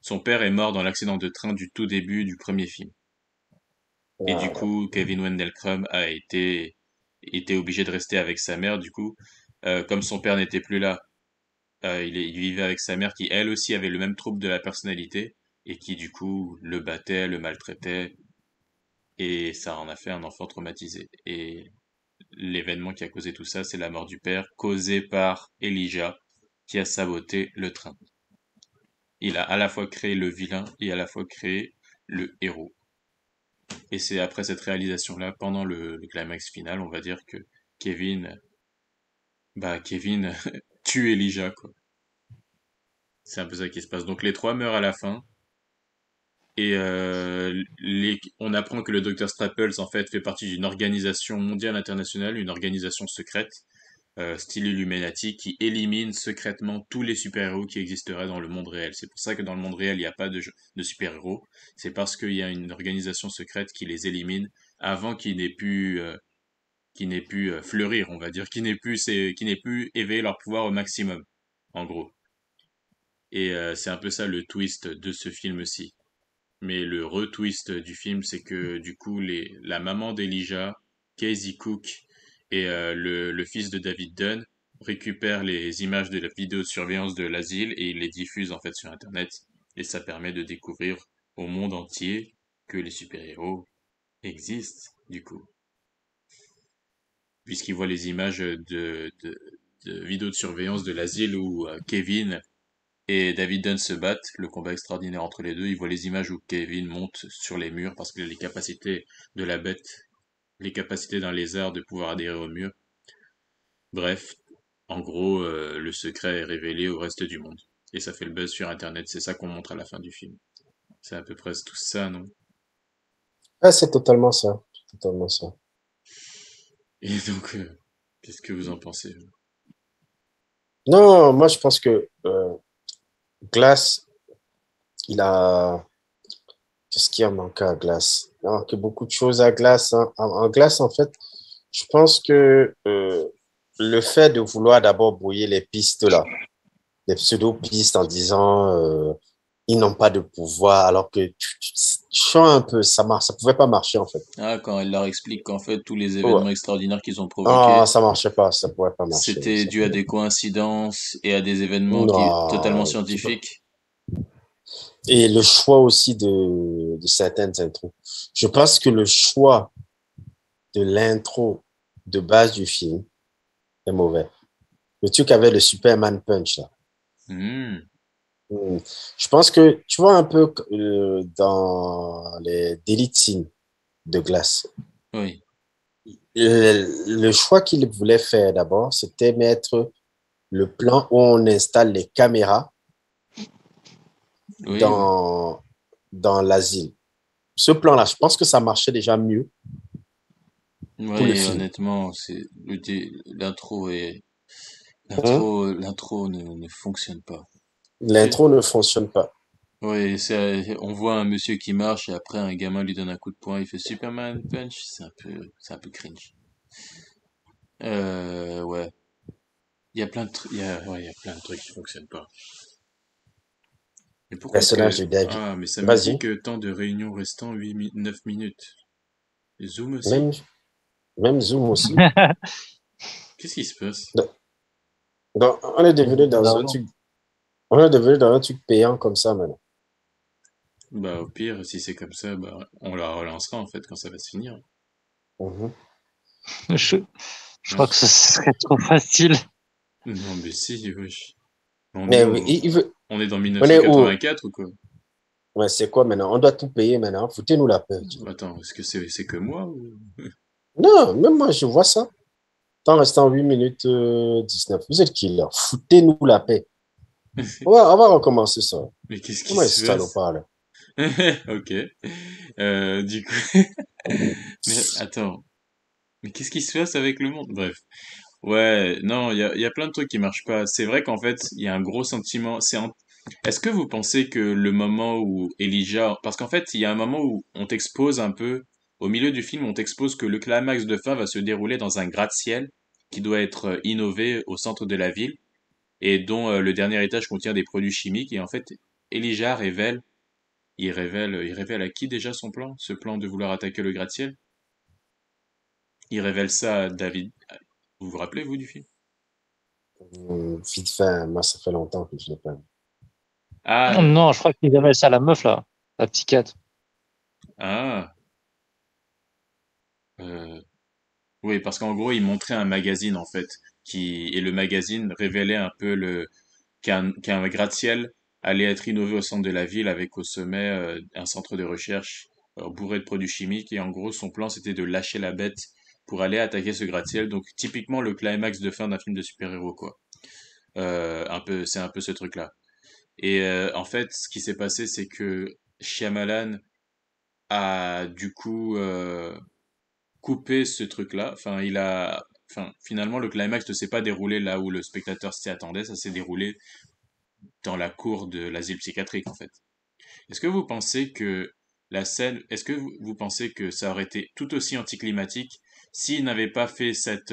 Son père est mort dans l'accident de train du tout début du premier film. Et du Voilà. coup, Kevin Wendell Crumb était obligé de rester avec sa mère. Du coup, comme son père n'était plus là, il vivait avec sa mère qui, elle aussi, avait le même trouble de la personnalité et qui, du coup, le battait, le maltraitait. Et ça en a fait un enfant traumatisé. Et l'événement qui a causé tout ça, c'est la mort du père, causée par Elijah, qui a saboté le train. Il a à la fois créé le vilain et à la fois créé le héros. Et c'est après cette réalisation-là, pendant le climax final, on va dire que Kevin, Kevin tue Elijah, quoi. C'est un peu ça qui se passe. Donc les trois meurent à la fin. Et on apprend que le Dr. Staples, en fait, fait partie d'une organisation mondiale internationale, une organisation secrète, style Illuminati, qui élimine secrètement tous les super-héros qui existeraient dans le monde réel. C'est pour ça que dans le monde réel, il n'y a pas de super-héros. C'est parce qu'il y a une organisation secrète qui les élimine avant qu'ils n'aient pu fleurir, on va dire, qu'ils n'aient pu éveiller leur pouvoir au maximum, en gros. Et c'est un peu ça le twist de ce film-ci. Mais le retwist du film, c'est que du coup, la maman d'Elijah, Casey Cook, et le fils de David Dunn récupèrent les images de la vidéosurveillance de l'asile et ils les diffusent en fait sur Internet. Et ça permet de découvrir au monde entier que les super-héros existent, du coup. Puisqu'ils voient les images de vidéos de surveillance de l'asile où Kevin et David Dunn se battent, le combat extraordinaire entre les deux. Ils voient les images où Kevin monte sur les murs parce qu'il a les capacités de la bête, les capacités d'un lézard de pouvoir adhérer au mur. Bref, en gros, le secret est révélé au reste du monde. Et ça fait le buzz sur Internet, c'est ça qu'on montre à la fin du film. C'est à peu près tout ça, non? Ah, c'est totalement ça. Totalement ça. Et donc, qu'est-ce que vous en pensez? Non, moi, je pense que Glass, il a. Qu'est-ce qui a manqué à Glass? Il a manqué beaucoup de choses à Glass, hein. En Glass, en fait, je pense que le fait de vouloir d'abord brouiller les pistes là, les pseudo-pistes en disant ils n'ont pas de pouvoir, alors que tu sens un peu, ça marche, ça pouvait pas marcher en fait. Ah, quand elle leur explique qu'en fait, tous les Ouais. événements extraordinaires qu'ils ont Ah, provoqués, ça marchait pas, ça pouvait pas marcher. c'était Ça dû à pouvait des coïncidences et à des événements totalement Non, scientifiques. et le choix aussi de certaines intros. Je pense que le choix de l'intro de base du film est mauvais. Le truc avec le Superman Punch, là. Hmm, Hmm. Je pense que tu vois un peu dans les delete scenes de Glace. oui, Le choix qu'il voulait faire d'abord, c'était mettre le plan où on installe les caméras oui, oui. dans l'asile. Ce plan-là, je pense que ça marchait déjà mieux pour le Oui, film. honnêtement, l'intro Hein? l'intro ne fonctionne pas. L'intro ne fonctionne pas. Oui, on voit un monsieur qui marche et après un gamin lui donne un coup de poing, il fait Superman Punch, c'est un peu cringe. Ouais. Il y a plein de trucs, ouais, il y a plein de trucs qui fonctionnent pas. Mais pourquoi est-ce Personnage que, de David. ah, mais ça me dit Vas-y. que temps de réunion restant 9 minutes. Zoom aussi? Même, même Zoom aussi. Qu'est-ce qui se passe? Donc, on est devenu dans un truc payant comme ça maintenant. Bah, au pire, si c'est comme ça, bah, on la relancera en fait quand ça va se finir. Mhm. Je, je crois que ce serait trop facile. Non, mais si, wesh. On est Mais oui, au, il veut, on est dans on est où? 1984 ou quoi? Ouais, c'est quoi maintenant? On doit tout payer maintenant. Foutez-nous la paix. Attends, est-ce que c'est que moi ou... Non, même moi, je vois ça. Temps restant 8 minutes 19. Vous êtes qui là? Foutez-nous la paix. On va recommencer ça. Mais qu'est-ce qui Comment est se ce passe? salopard là? Ok. Du coup, mais attends, mais qu'est-ce qui se passe avec le monde? Bref. Ouais, non, il y a plein de trucs qui marchent pas. C'est vrai qu'en fait, il y a un gros sentiment. Est-ce que vous pensez que le moment où Elijah, parce qu'en fait, il y a un moment où on t'expose un peu, au milieu du film, on t'expose que le climax de fin va se dérouler dans un gratte-ciel qui doit être innové au centre de la ville et dont le dernier étage contient des produits chimiques. Et en fait, Elijah il révèle à qui déjà son plan? Ce plan de vouloir attaquer le gratte-ciel? Il révèle ça à David. Vous vous rappelez, vous, du film? Vite fait, moi, ça fait longtemps que je l'ai pas vu. Ah, Non, je crois qu'ils avaient ça la meuf là, la psychiatre. ah, euh, oui, parce qu'en gros, il montrait un magazine, en fait, et le magazine révélait un peu qu'un gratte-ciel allait être innové au centre de la ville avec au sommet un centre de recherche bourré de produits chimiques, et en gros, son plan, c'était de lâcher la bête pour aller attaquer ce gratte-ciel. Donc, typiquement, le climax de fin d'un film de super-héros, quoi. C'est un peu ce truc-là. Et en fait, ce qui s'est passé, c'est que Shyamalan a du coup coupé ce truc-là. Finalement, le climax ne s'est pas déroulé là où le spectateur s'y attendait. Ça s'est déroulé dans la cour de l'asile psychiatrique, en fait. Est-ce que vous pensez que ça aurait été tout aussi anticlimatique s'il n'avait pas fait cette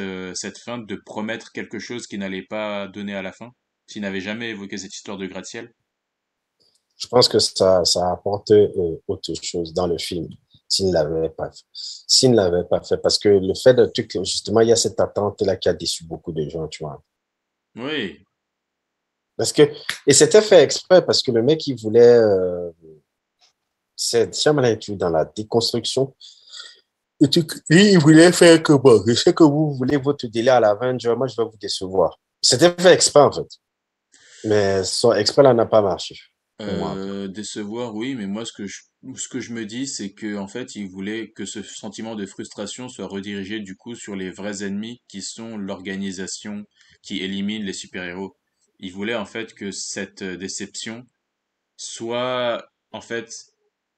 fin de promettre quelque chose qu'il n'allait pas donner à la fin? S'il n'avait jamais évoqué cette histoire de gratte-ciel? Je pense que ça apporte autre chose dans le film s'il ne l'avait pas fait. S'il ne l'avait pas fait, parce que le fait de truc, justement, il y a cette attente-là qui a déçu beaucoup de gens, tu vois. Oui, Parce que, et c'était fait exprès parce que le mec, il voulait, c'est Shyamalan est dans la déconstruction. Et lui, il voulait faire que bon, je sais que vous voulez votre délai à la Avenger, moi, je vais vous décevoir. C'était fait exprès, en fait. Mais son exprès, là, n'a pas marché. Pour moi. décevoir, oui, mais moi, ce que je me dis, c'est que en fait, il voulait que ce sentiment de frustration soit redirigé du coup sur les vrais ennemis qui sont l'organisation qui élimine les super-héros. Il voulait en fait que cette déception soit, en fait,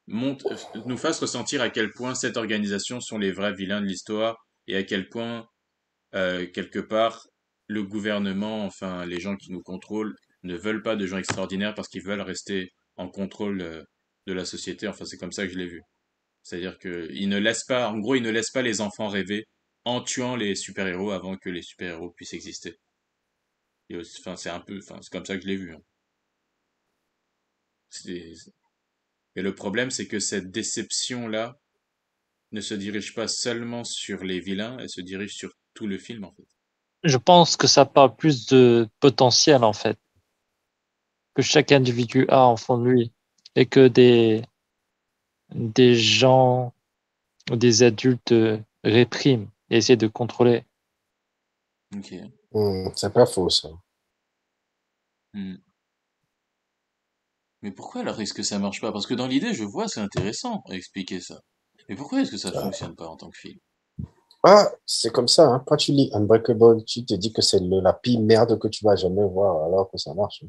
nous fasse ressentir à quel point cette organisation sont les vrais vilains de l'histoire et à quel point, quelque part, le gouvernement, enfin, les gens qui nous contrôlent, ne veulent pas de gens extraordinaires parce qu'ils veulent rester en contrôle, de la société. Enfin, c'est comme ça que je l'ai vu. C'est-à-dire que ils ne laissent pas, en gros, ils ne laissent pas les enfants rêver en tuant les super-héros avant que les super-héros puissent exister. Enfin, c'est comme ça que je l'ai vu, hein. C'est- Et le problème, c'est que cette déception-là ne se dirige pas seulement sur les vilains, elle se dirige sur tout le film, en fait. Je pense que ça parle plus de potentiel en fait, que chaque individu a en fond de lui et que des gens ou des adultes répriment et essaient de contrôler. Ok. C'est pas faux, ça. Hmm. Mais pourquoi alors est-ce que ça marche pas? Parce que dans l'idée, je vois, c'est intéressant à expliquer ça. Mais pourquoi est-ce que ça fonctionne pas en tant que film? Ah, c'est comme ça, hein. Quand tu lis Unbreakable, tu te dis que c'est la pire merde que tu vas jamais voir, alors que ça marche.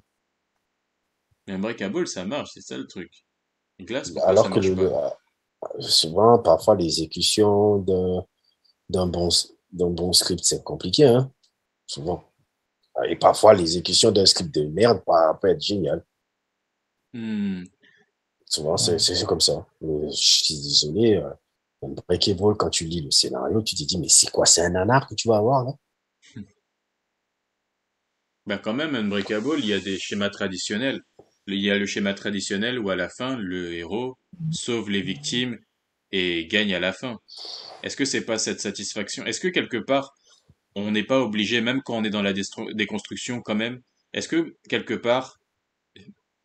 Mais Unbreakable, ça marche, c'est ça le truc. Glace, pourquoi ça Alors que marche pas? souvent, parfois, l'exécution d'un bon, d'un bon script, c'est compliqué, hein. Souvent. Et parfois, l'exécution d'un script de merde peut être génial. Hmm. Souvent, c'est comme ça. Mais je suis désolé, Breakable, quand tu lis le scénario, tu te dis, mais c'est quoi, c'est un nanar que tu vas avoir, là? Bah quand même, Unbreakable, il y a des schémas traditionnels. Il y a le schéma traditionnel où à la fin, le héros sauve les victimes et gagne à la fin. Est-ce que c'est pas cette satisfaction? Est-ce que quelque part, on n'est pas obligé, même quand on est dans la déconstruction quand même, est-ce que quelque part,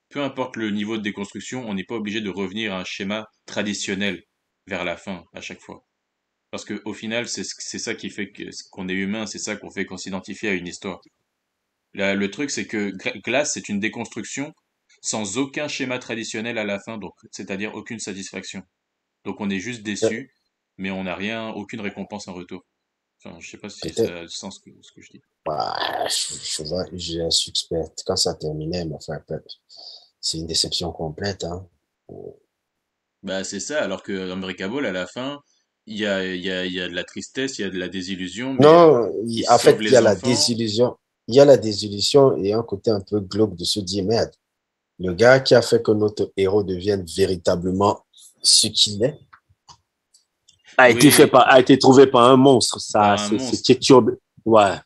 peu importe le niveau de déconstruction, on n'est pas obligé de revenir à un schéma traditionnel vers la fin à chaque fois? Parce que au final, c'est ça qui fait qu'on est humain, c'est ça qu'on fait qu'on s'identifie à une histoire. Le truc, c'est que Glass, c'est une déconstruction sans aucun schéma traditionnel à la fin, donc c'est-à-dire aucune satisfaction. Donc on est juste Peut-être, déçu, mais on n'a rien, aucune récompense en retour. Enfin, je sais pas si ça peut-être, a du sens ce que je dis. ouais, j'ai un suspect. Quand ça terminait, mais enfin, c'est une déception complète, hein. Bah c'est ça, alors que Unbreakable, à la fin, il y a de la tristesse, il y a de la désillusion, mais Non, il en sauve fait, il y les a la enfants. désillusion. Il y a la désillusion et un côté un peu glauque de se dire, merde, le gars qui a fait que notre héros devienne véritablement ce qu'il est Oui, a été trouvé par un monstre. Ça, par un c'est monstre. Ketchup. Ouais,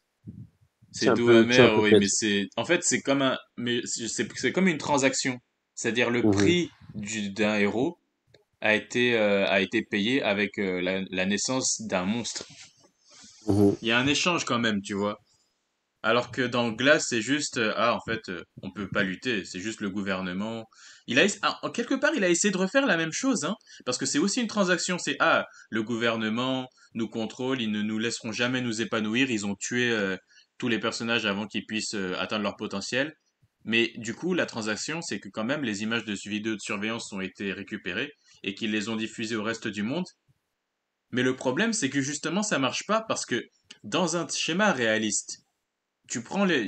C'est doux tu es un amer, peu oui, mais perdu. c'est, en fait, c'est comme c'est comme une transaction. C'est-à-dire le Mhm, prix d'un héros a été payé avec la naissance d'un monstre. mhm. Il y a un échange quand même, tu vois. Alors que dans Glace, c'est juste, ah, en fait, on peut pas lutter, c'est juste le gouvernement. En quelque part, il a essayé de refaire la même chose, hein, parce que c'est aussi une transaction, c'est, ah, le gouvernement nous contrôle, ils ne nous laisseront jamais nous épanouir, ils ont tué tous les personnages avant qu'ils puissent atteindre leur potentiel. Mais du coup, la transaction, c'est que quand même, les images de vidéos de surveillance ont été récupérées et qu'ils les ont diffusées au reste du monde. Mais le problème, c'est que justement, ça marche pas parce que dans un schéma réaliste,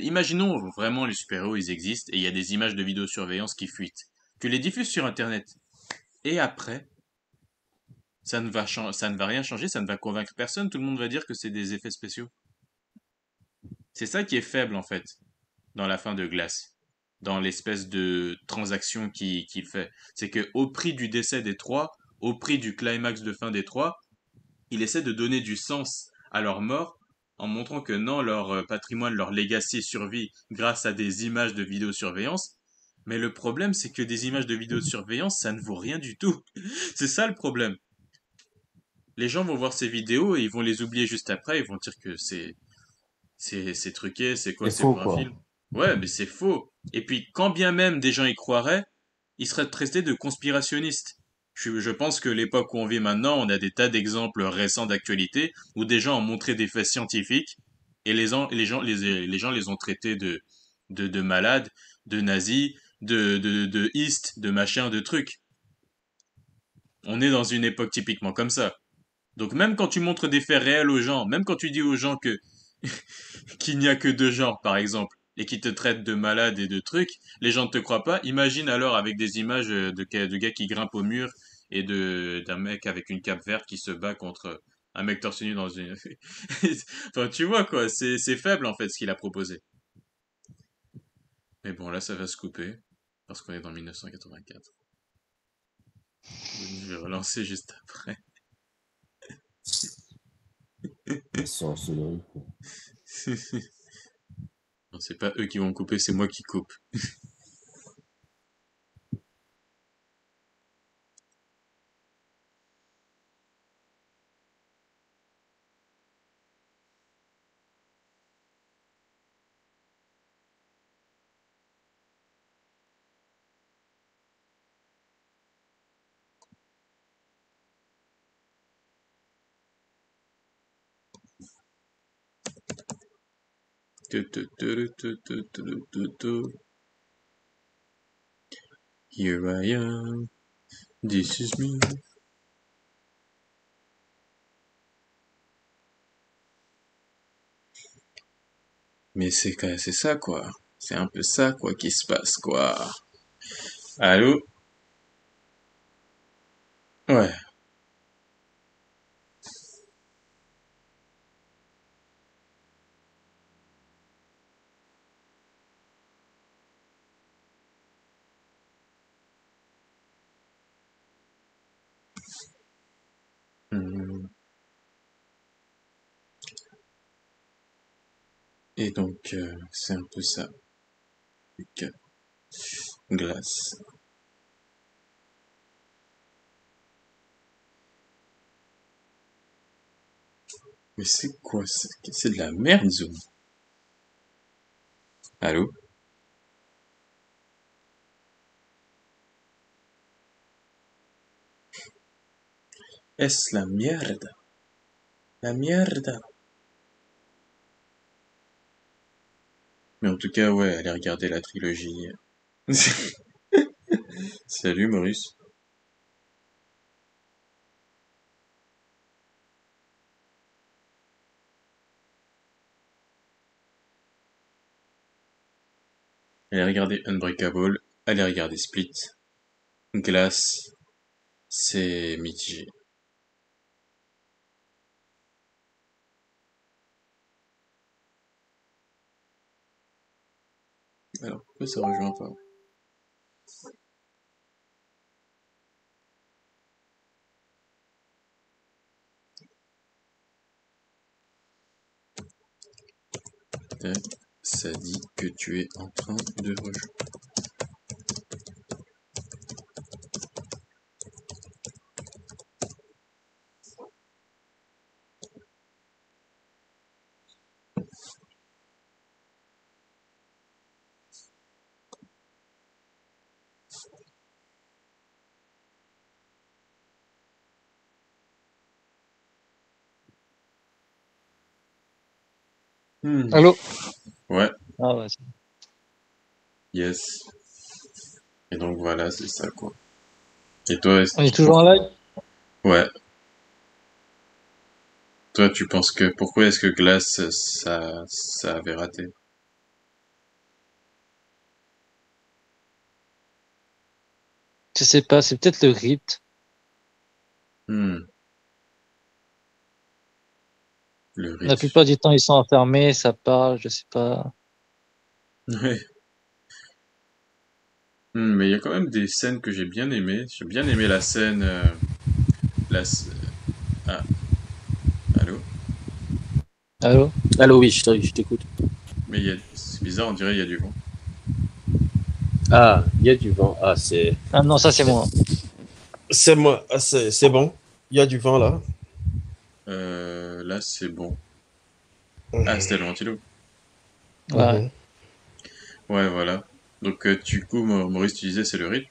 imaginons vraiment les super-héros, ils existent et il y a des images de vidéosurveillance qui fuitent. Tu les diffuses sur Internet. Et après, ça ne va rien changer, ça ne va convaincre personne. Tout le monde va dire que c'est des effets spéciaux. C'est ça qui est faible, en fait, dans la fin de Glace. Dans l'espèce de transaction qu'il fait. C'est que au prix du décès des trois, au prix du climax de fin des trois, il essaie de donner du sens à leur mort en montrant que non, leur patrimoine, leur legacy survit grâce à des images de vidéosurveillance. Mais le problème, c'est que des images de vidéosurveillance, ça ne vaut rien du tout. C'est ça le problème. Les gens vont voir ces vidéos et ils vont les oublier juste après. Ils vont dire que c'est truqué, c'est quoi, C'est c'est faux, pour un quoi. film. Ouais, mais c'est faux. Et puis, quand bien même des gens y croiraient, ils seraient traités de conspirationnistes. Je pense que l'époque où on vit maintenant, on a des tas d'exemples récents d'actualité où des gens ont montré des faits scientifiques et les gens les ont traités de malades, de nazis, de istes, de machins, de trucs. On est dans une époque typiquement comme ça. Donc même quand tu montres des faits réels aux gens, même quand tu dis aux gens que qu'il n'y a que deux genres, par exemple, et qui te traitent de malade et de trucs, les gens ne te croient pas. Imagine alors avec des images de gars qui grimpent au mur et d'un mec avec une cape verte qui se bat contre un mec torse nu dans une... Enfin, tu vois quoi, c'est faible en fait ce qu'il a proposé. Mais bon, là ça va se couper, parce qu'on est dans 1984. Je vais relancer juste après. La sorcellerie, quoi. Non, c'est pas eux qui vont couper, c'est moi qui coupe. Tu, tu, tu, tu, tu, tu, tu, tu. Here I am, this is me. Mais c'est ça, quoi. C'est un peu ça, quoi, qui se passe, quoi. Allô? Ouais. Et donc, c'est un peu ça. Donc, glace. Mais c'est quoi? C'est de la merde, Zoom. Allô? Es la mierda. La mierda. Mais en tout cas, ouais, allez regarder la trilogie. Salut, Maurice. Allez regarder Unbreakable. Allez regarder Split. Glace, c'est mitigé. Alors, pourquoi ça rejoint pas? Tac, ça dit que tu es en train de rejoindre. Allô? Ouais, Ah ouais. yes. Et donc voilà, c'est ça quoi. Et toi, On est toujours en live? ouais. Toi, tu penses que pourquoi est-ce que Glace ça avait raté? Je sais pas, c'est peut-être le rythme. Hmm, le La rythme. plupart du temps, ils sont enfermés, ça parle, je sais pas. Ouais. Mais il y a quand même des scènes que j'ai bien aimées. J'ai bien aimé la scène. La... s- Ah, allô? Allô? Allô, oui, je t'écoute. Mais c'est bizarre, on dirait il y a du vent. Ah, il y a du vent. Ah, c'est. Ah non, ça c'est moi. C'est moi. Ah, c'est bon. Il y a du vent là. Là, c'est bon. Ah, Mhm. c'était le ventilo. Ouais. Mhm. Ouais, voilà. Donc, du coup, Maurice, tu disais, c'est le rythme.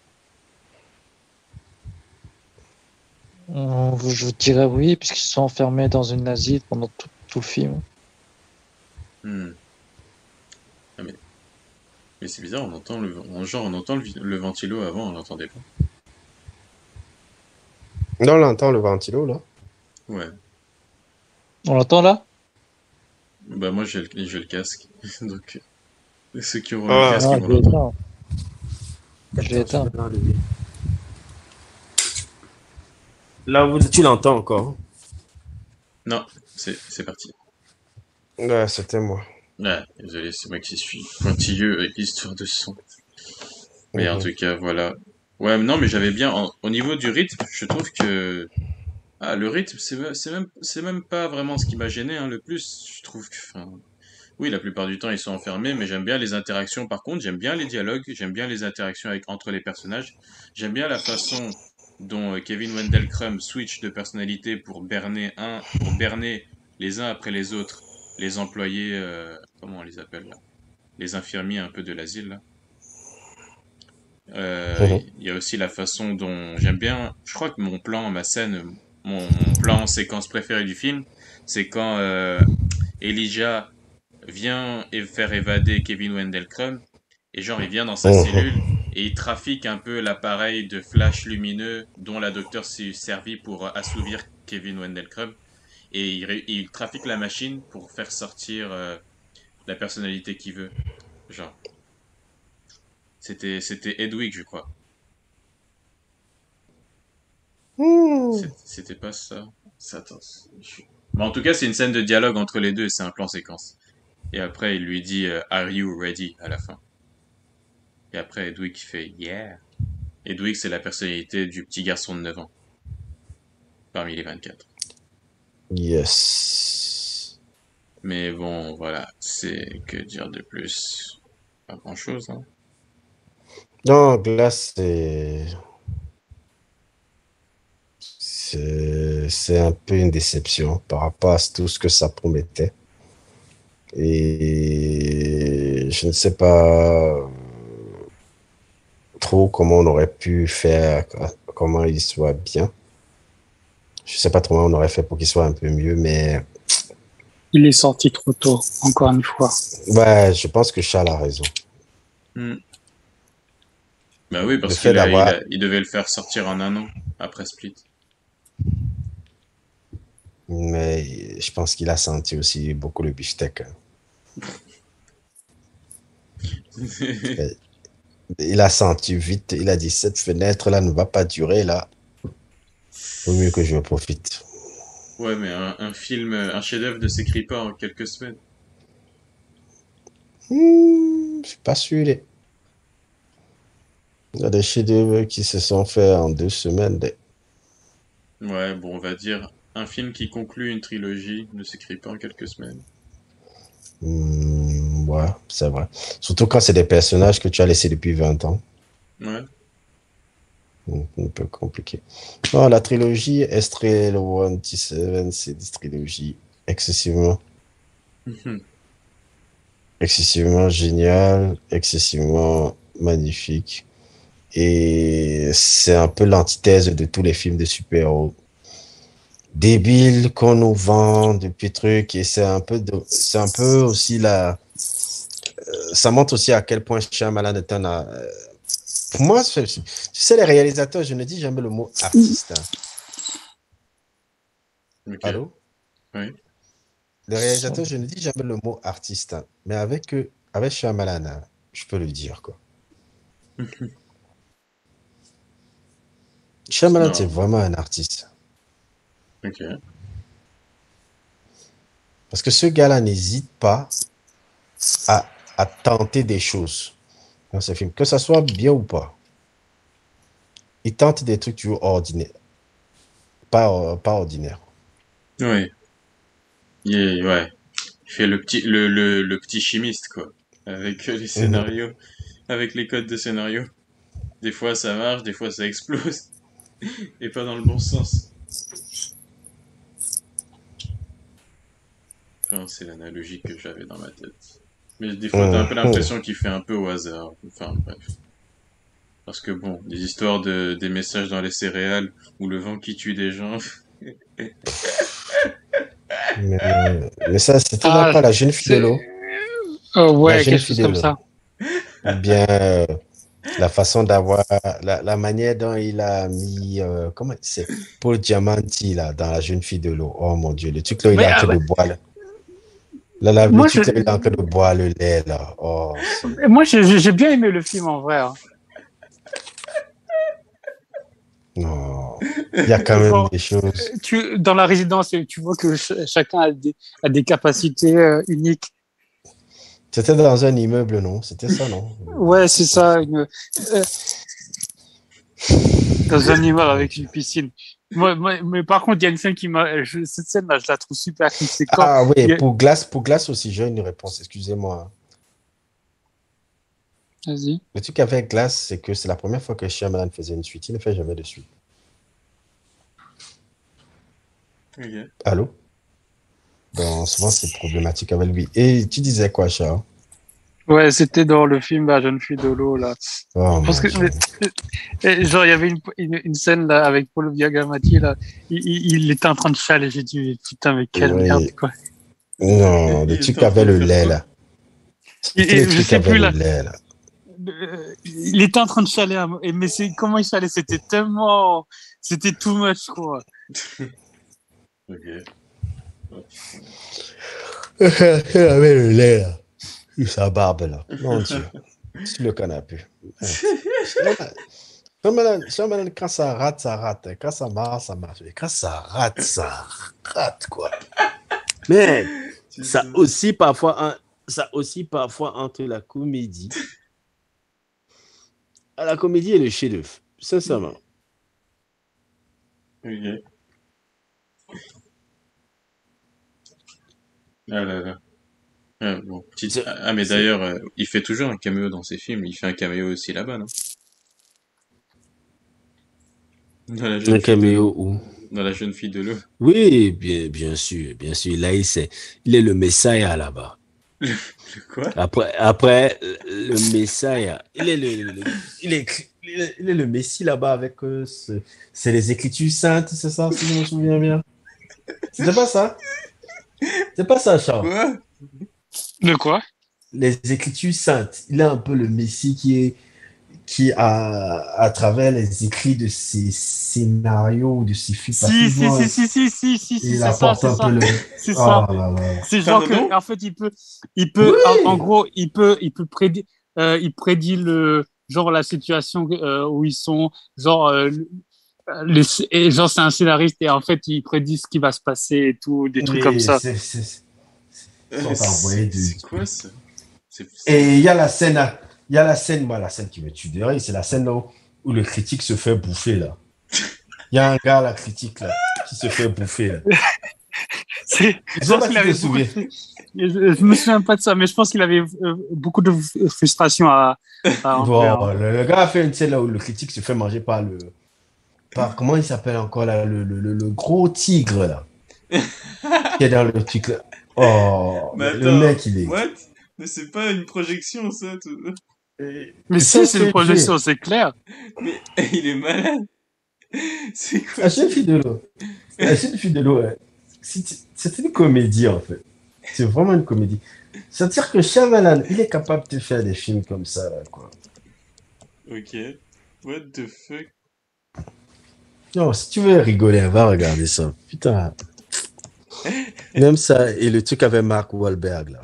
Je vous dirais oui, puisqu'ils sont enfermés dans une asile pendant tout le film. Hmm. Ah, mais c'est bizarre, genre, on entend le ventilo avant, on l'entendait pas. Là, on entend le ventilo, là. Ouais. On l'entend là? Bah, moi, j'ai le casque. Donc, ceux qui auront le Ah, casque, ils Ah, vont je l'ai l'entendre. éteint. Je l'ai Attends, je éteint. vais l'enlever. Là, tu l'entends encore. Non, c'est parti. ouais, c'était moi. Ah, désolé, c'est moi qui suis pointilleux avec l'histoire de son. Mais en Mhm. tout cas, voilà. Ouais, non, mais j'avais bien, au niveau du rythme, je trouve que, ah, le rythme, c'est même pas vraiment ce qui m'a gêné, hein, le plus. Je trouve que, enfin, oui, la plupart du temps, ils sont enfermés, mais j'aime bien les interactions. Par contre, j'aime bien les dialogues, j'aime bien les interactions entre les personnages. J'aime bien la façon dont Kevin Wendell Crumb switch de personnalité pour berner les uns après les autres, les employés, comment on les appelle là? Les infirmiers un peu de l'asile, là. Mhm. Il y a aussi la façon dont j'aime bien. Je crois que mon plan séquence préféré du film, c'est quand Elijah vient faire évader Kevin Wendell Crumb et genre il vient dans sa cellule Mhm. et il trafique un peu l'appareil de flash lumineux dont la docteure s'est servi pour assouvir Kevin Wendell Crumb et il trafique la machine pour faire sortir la personnalité qu'il veut. Genre, c'était Hedwig, je crois. Mhm. C'était pas ça. Attends. Mais en tout cas, c'est une scène de dialogue entre les deux, c'est un plan séquence. Et après, il lui dit Are you ready à la fin. Et après, Edwig fait Yeah. Edwig, c'est la personnalité du petit garçon de 9 ans, parmi les 24. Yes. Mais bon, voilà, c'est que dire de plus? Pas grand-chose, hein. Non, Glace, c'est un peu une déception par rapport à tout ce que ça promettait. Et je ne sais pas trop comment on aurait pu faire, comment il soit bien. Je ne sais pas trop comment on aurait fait pour qu'il soit un peu mieux, mais Il est sorti trop tôt, encore une fois. ouais, je pense que Charles a raison. Hmm. Bah oui, Le parce fait d'avoir, il devait le faire sortir en un an, après Split. mais je pense qu'il a senti aussi beaucoup le beefsteak. Il a senti vite, il a dit cette fenêtre-là ne va pas durer là. Vaut mieux que je profite. Ouais, mais un film, un chef-d'œuvre ne s'écrit pas en quelques semaines. Je suis pas sûr. Il y a des chefs-d'œuvre qui se sont faits en 2 semaines. Ouais, bon, on va dire, un film qui conclut une trilogie ne s'écrit pas en quelques semaines. Ouais, c'est vrai. Surtout quand c'est des personnages que tu as laissés depuis 20 ans. Ouais. Un peu compliqué. Non, la trilogie Estrella 127, c'est une trilogie excessivement, excessivement géniale, excessivement magnifique. Et c'est un peu l'antithèse de tous les films de super-héros débiles qu'on nous vend depuis trucs. Et c'est un peu aussi ça montre aussi à quel point Shyamalan est pour moi, tu sais, les réalisateurs, je ne dis jamais le mot artiste, hein. Ok. Allô? Oui. Les réalisateurs, je ne dis jamais le mot artiste, hein. Mais avec Shyamalan, hein, je peux le dire, quoi. Shyamalan, c'est Non. vraiment un artiste. Ok. Parce que ce gars-là n'hésite pas à tenter des choses dans ses films, que ça soit bien ou pas. Il tente des trucs toujours ordinaires, pas ordinaires. Oui. Ouais. Il fait le petit chimiste, quoi. Avec les Mhm. scénarios, avec les codes de scénario. Des fois ça marche, des fois ça explose. Et pas dans le bon sens. Enfin, c'est l'analogie que j'avais dans ma tête. Mais des fois, t'as un peu Mhm. l'impression qu'il fait un peu au hasard. Enfin, bref. Parce que bon, des histoires des messages dans les céréales, ou le vent qui tue des gens. Mais ça, c'était dans Ah, quoi? La jeune fille de c'est... l'eau? La ouais, jeune quelque fille chose de comme l'eau. ça. Ou bien la façon d'avoir, la manière dont il a mis, comment c'est, Paul Diamanti là, dans La jeune fille de l'eau. Oh mon Dieu, le truc là, il est Mais en train de boire. Le moi, truc là, il est en train de boire le lait là. Oh, j'ai bien aimé le film en vrai, hein. non. Il y a quand même Bon, des choses. dans la résidence, tu vois que chacun a des capacités uniques. C'était dans un immeuble, non? C'était ça, non? Ouais, c'est ça, dans un immeuble Mon avec Dieu. une piscine. Mais par contre, il y a une scène cette scène-là, je la trouve super cool. C'est quand Ah oui, il y a... pour glace aussi, j'ai une réponse, excusez-moi. Vas-y. Le truc avec glace, c'est que c'est la première fois que Shyamalan faisait une suite. Il ne fait jamais de suite. Ok. Allô? Donc, souvent, c'est problématique avec lui. Et tu disais quoi, Charles? Ouais, c'était dans le film La jeune fille de l'eau, là. Oh Parce mon que, Dieu. genre, il y avait une scène, là, avec Paul Biagamati, là. Il était en train de chialer. J'ai dit, mais putain, mais quelle merde, Oui. quoi. Non, le Il était truc en train avec de le faire lait, quoi? là. C'était le Je truc sais avec plus, le là. lait, là. Il était en train de chialer, mais comment il chialait? C'était too much, quoi. Ok. Avec le lait, là. Et sa barbe, là. Mon Dieu. Sur le canapé. Hein. Shyamalan, quand ça rate, ça rate. Quand ça marche, ça marche. Et quand ça rate, quoi. Mais C'est ça ça. aussi parfois, ça aussi parfois entre la comédie. La comédie et le chef-d'œuvre, sincèrement. Ok. Ah là là. Ah, bon, C'est- mais c'est- d'ailleurs, il fait toujours un caméo dans ses films. Il fait un caméo aussi là-bas, non? Dans la jeune Un fille de l'eau. caméo où? Dans la jeune fille de l'eau. Oui, bien sûr, bien sûr. Là, il est le Messiah là-bas. Le quoi? Après le Messiah, il est le Messie là-bas avec c'est les Écritures saintes, c'est ça, si je me souviens bien. C'est pas ça? C'est pas ça, Charles. Quoi? De quoi? Les Écritures saintes, il est un peu le Messie qui à travers les écrits de ses scénarios, de ses films, parce Si, qu'il si, voit, si, si, si, si, si, si, il c'est ça, apporte c'est un peu ça. le. C'est Oh ça. là là. C'est genre Pardon? que, en fait, en Oui! gros, il prédit genre la situation où ils sont, genre, et genre c'est un scénariste et en fait il prédit ce qui va se passer et tout, des trucs comme Mais ça. ils sont envoyés de. C'est quoi ça? Et il y a la scène, il y a la scène, moi, la scène qui me tue de rire, c'est la scène là où le critique se fait bouffer, là. Il y a un gars, la critique, là, qui se fait bouffer, là. Je Je sais pense pas qu'il si tu te avait beaucoup souviens. je me souviens pas de ça, mais je pense qu'il avait beaucoup de frustration à enlever, Bon, hein. le gars a fait une scène là où le critique se fait manger comment il s'appelle encore, là, le gros tigre, là, qui est dans le truc, là. Oh, Mais mais le attends, mec, il est. what? Mais c'est pas une projection, ça. Mais si, c'est une projection, c'est clair. Mais il est malade. C'est quoi La ça? jeune fille de l'eau. La jeune fille de l'eau, ouais. C'est une comédie, en fait. C'est vraiment une comédie. C'est-à-dire que Shyamalan, il est capable de faire des films comme ça, là, quoi. Ok. What the fuck? Non, si tu veux rigoler, va regarder ça. Putain. Même ça, et le truc avec Mark Wahlberg, là.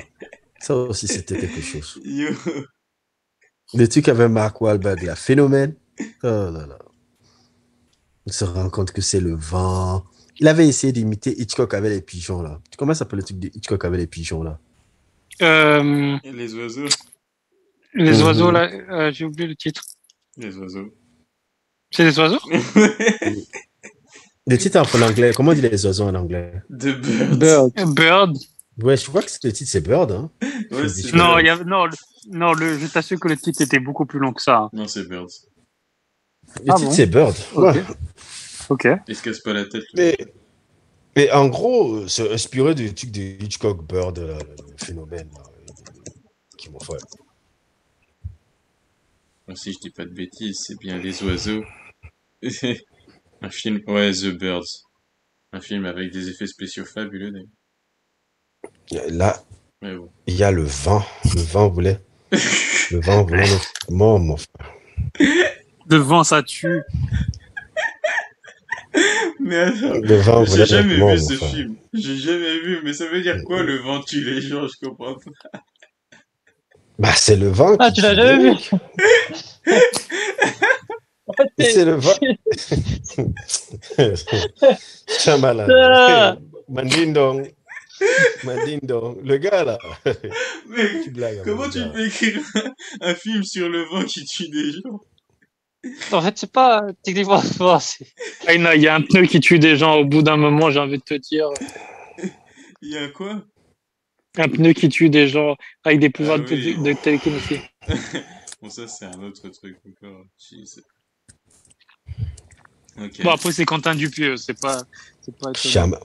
Ça aussi, c'était quelque chose. Yo. Le truc avec Mark Wahlberg, là. Phénomène. Oh là là. On se rend compte que c'est le vent. Il avait essayé d'imiter Hitchcock avec les pigeons, là. Comment s'appelle le truc de Hitchcock avec les pigeons, là? Les oiseaux. Les oiseaux Mhm. là, j'ai oublié le titre. Les oiseaux. C'est les oiseaux? Le titre en anglais, comment on dit les oiseaux en anglais? The Birds. Bird. Bird. Ouais, je crois que le titre c'est Bird, hein? Ouais, c'est Non, Birds. je t'assure que le titre était beaucoup plus long que ça. Non, c'est Birds. Le Ah titre bon? c'est Bird. Ok. Ouais. Ok. Il se casse pas la tête. Mais en gros, c'est inspiré du truc de Hitchcock, Bird, le phénomène, là, qui m'ont fait. Bon, si je dis pas de bêtises, c'est bien Les oiseaux. Un film, ouais, The Birds. Un film avec des effets spéciaux fabuleux, d'ailleurs. Là, Mais bon. il y a le vent. Le vent voulait notre mort, mon frère. Devant, ça tue. Mais attends, Le vent j'ai voulait jamais notre mort, vu mon ce frère. film. J'ai jamais vu, mais ça veut dire quoi le vent tue les gens? Je comprends pas. Bah, c'est le vent Ah, qui tu l'as tue jamais les vu? mecs. C'est le vent. Shyamalan. Ah. Mandindong. Mandindong. Le gars, là. Mais Tu blagues. comment avec tu le gars. peux écrire un film sur le vent qui tue des gens? En fait, c'est pas techniquement. Bon, Ah, il y a un pneu qui tue des gens au bout d'un moment, j'ai envie de te dire. Il y a quoi? Un pneu qui tue des gens avec des pouvoirs Ah oui. de télékinésie. Bon, ça, c'est un autre truc encore. Jesus. Ok. Bon, après, c'est Quentin Dupieux, c'est pas étonnant. Chama.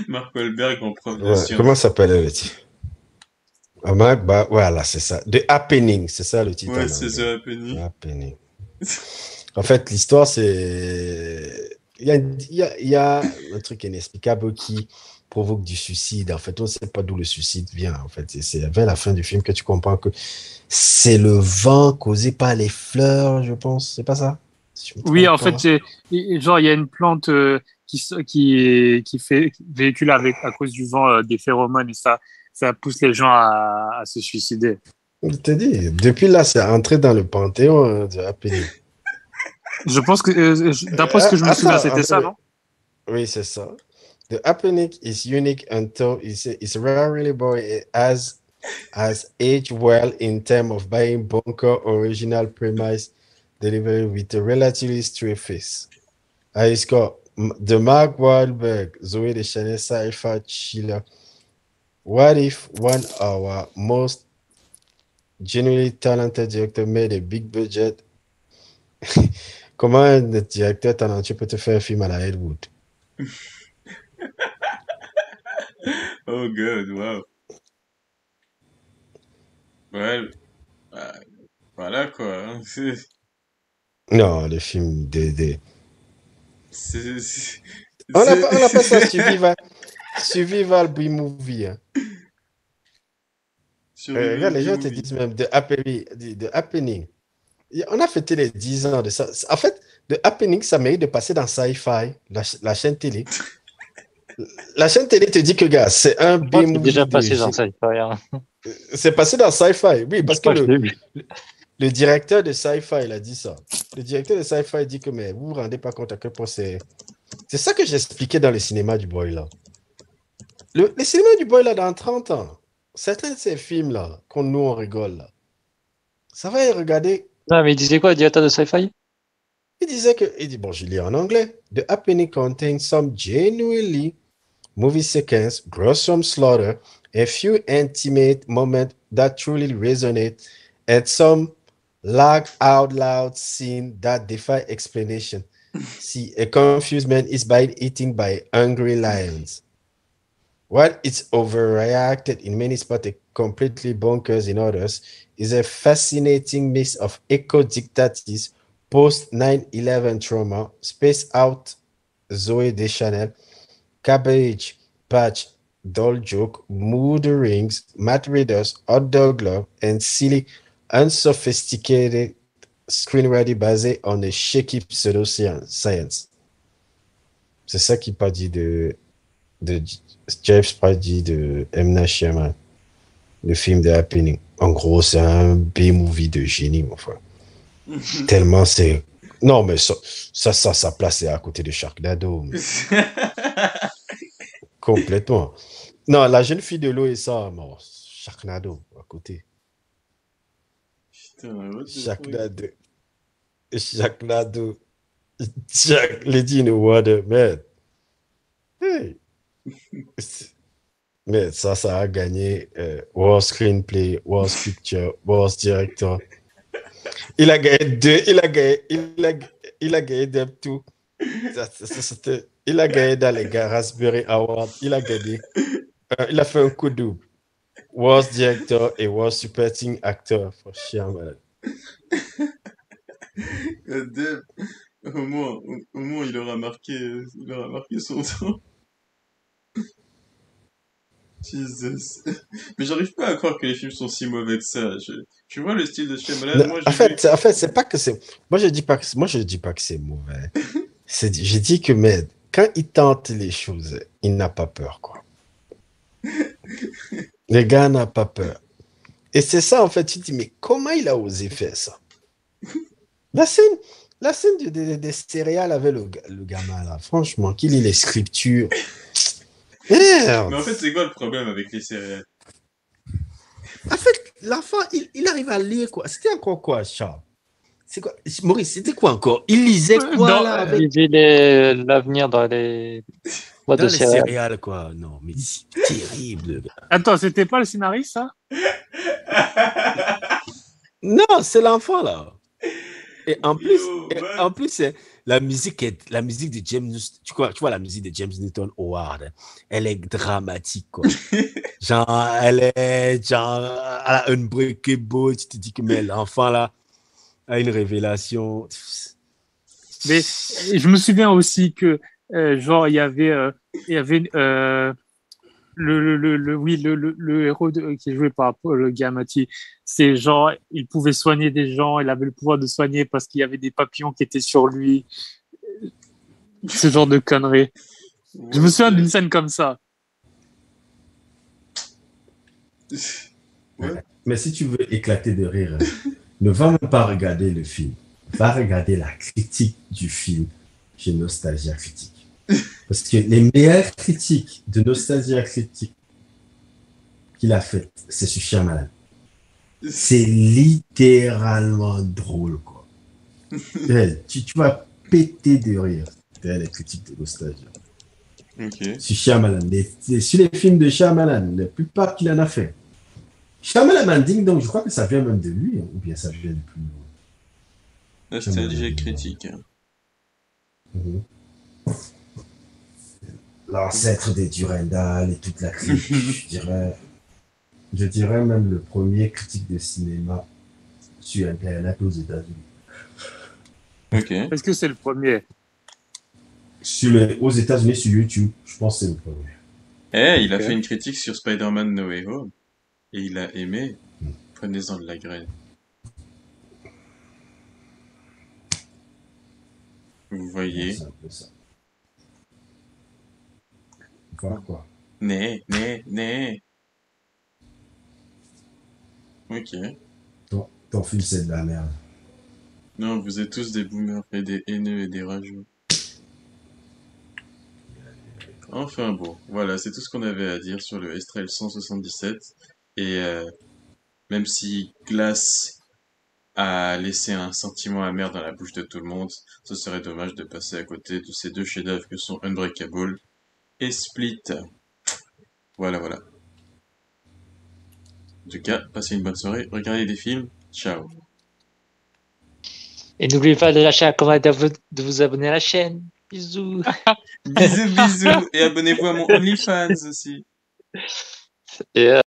Mark Wahlberg en prof de Ouais, science. comment s'appelle le titre? Bah, voilà, c'est ça. The Happening, c'est ça le titre. Ouais, en c'est anglais. The Happening. The Happening. En fait, l'histoire, c'est. Il y a un truc inexplicable qui provoque du suicide. En fait, on ne sait pas d'où le suicide vient. En fait, c'est vers la fin du film que tu comprends que c'est le vent causé par les fleurs, je pense. C'est pas ça? Si je me Oui, trompe en fait, pas. genre, il y a une plante qui fait véhicule à cause du vent des phéromones et ça pousse les gens à se suicider. Je te dis, depuis là, c'est entré dans le panthéon de Happening. Je pense que, d'après ce que je me souviens, c'était ça, non? Oui, c'est ça. The happening is unique until it's rarely boy has aged well in terms of buying bunker original premise delivery with a relatively straight face. It's got de Mark Wahlberg, Zoé Deschanel, sci-fi thriller. What if one of our most genuinely talented director made a big budget? Comment un directeur talentueux peut te faire un film à la Ed Wood? Oh god, wow. Ouais, voilà quoi. Hein. Non, le film C'est- c'est- On c'est- appelle ça survival B-movie. Hein. Survival Regarde, les gens te B-movie. disent même de Happening. On a fêté les 10 ans de ça. En fait, The Happening, ça mérite de passer dans Sci-Fi, la chaîne télé. La chaîne télé te dit que, gars, c'est un Je crois que c'est B-movie déjà de passé dans Sci-Fi. Hein. C'est passé dans Sci-Fi, oui, parce Je que crois que je l'ai vu. le directeur de Sci-Fi, il a dit ça. Le directeur de Sci-Fi dit que, mais vous vous rendez pas compte à quel point c'est... C'est ça que j'expliquais dans le cinéma du boy, là. Le cinéma du boy, là, dans 30 ans, certains de ces films-là, nous, on rigole, là, ça va y regarder. Non, mais il disait quoi, le directeur de Sci-Fi? Il dit, bon, je lis en anglais. The happening contains some genuinely movie sequence, gruesome slaughter, a few intimate moments that truly resonate, and some laugh out loud scene that defy explanation. See, a confused man is eaten by hungry lions. While it's overreacted in many spots and completely bonkers in others, is a fascinating mix of eco-dictates, post-9/11 trauma, space out Zoe Deschanel, Cabbage Patch, Dull Joke, Mood Rings, Matt Readers, Hot Dog Love, and silly, unsophisticated screenwriting basé on a shaky pseudo-science. C'est ça qu'il pas dit de Jeff Sprite dit de M. Night Shyamalan, le film de Happening. En gros, c'est un B-movie de génie, mon frère. Tellement c'est... Non, mais ça place est à côté de Sharknado. Mais... Complètement. Non, la jeune fille de l'eau et ça, bon, Sharknado, à côté. Putain, what the Sharknado. Sharknado. Jack Lady in the Water, man. Hey. Mais ça a gagné Worst Screenplay, Worst Picture, Worst Director. Il a gagné deux, il a gagné Deb tout. Il a gagné dans les gars Raspberry Award. Il a gagné. Il a fait un coup double. Worst Director et Worst Supporting Actor. For Shyamalan. Deb, au moins il aura marqué son temps. Jesus. Mais j'arrive pas à croire que les films sont si mauvais que ça. Tu vois le style de Shyamalan, moi En fait, c'est pas que c'est. Moi, je dis pas que c'est mauvais. Je dis que, mais quand il tente les choses, il n'a pas peur, quoi. Le gars n'a pas peur. Et c'est ça, en fait, tu te dis, mais comment il a osé faire ça? La scène des céréales avec le gamin, là, franchement, qui lit les scriptures. Merde. Mais en fait, c'est quoi le problème avec les céréales? En fait, l'enfant, il arrive à lire quoi? C'était encore quoi, Charles? C'est quoi? Maurice, c'était quoi encore? Il lisait quoi, là, avec... Il lisait l'avenir dans les boîtes de céréales, quoi. Non, mais c'est terrible. Attends, c'était pas le scénariste, ça? Non, c'est l'enfant, là. Et en plus, c'est la musique de James, tu vois la musique de James Newton Howard, elle est dramatique, quoi. Elle a Unbreakable, tu te dis que mais l'enfant là a une révélation. Mais je me souviens aussi que genre il y avait le héros qui est joué par Paul Giamatti, c'est genre il pouvait soigner des gens, il avait le pouvoir de soigner parce qu'il y avait des papillons qui étaient sur lui, ce genre de conneries. Je me souviens d'une scène comme ça. Ouais. Mais si tu veux éclater de rire, ne va même pas regarder le film, va regarder la critique du film chez Nostalgia Critique. Parce que les meilleures critiques de Nostalgia Critique qu'il a faites, c'est sur Shyamalan. C'est littéralement drôle, quoi. Tu vas péter de rire. C'était les critiques de Nostalgia. Ok. Sur Shyamalan. Sur les films de Shyamalan, la plupart qu'il en a fait. Shyamalan Ding Dong, je crois que ça vient même de lui, hein, ou bien ça vient de plus loin. Nostalgie critique. Mhm. L'ancêtre des Durandal et toute la clique, je dirais même le premier critique de cinéma sur Internet aux États-Unis. Ok. Est-ce que c'est le premier? Aux États-Unis sur YouTube, je pense que c'est le premier. Il a Ok. fait une critique sur Spider-Man No Way Home. Et il a aimé. Mm. Prenez-en de la graine. Vous voyez. C'est un peu ça. Voilà quoi. Né. Ok. Ton film, c'est de la merde. Non, vous êtes tous des boomers et des haineux et des rageux. Enfin bon, voilà, c'est tout ce qu'on avait à dire sur le Estrel 177. Et même si Glass a laissé un sentiment amer dans la bouche de tout le monde, ce serait dommage de passer à côté de ces deux chefs-d'œuvre que sont Unbreakable et Split. Voilà. En tout cas, passez une bonne soirée, regardez des films, ciao. Et n'oubliez pas de lâcher un commentaire, de vous abonner à la chaîne. Bisous. Bisous, et abonnez-vous à mon OnlyFans aussi. Et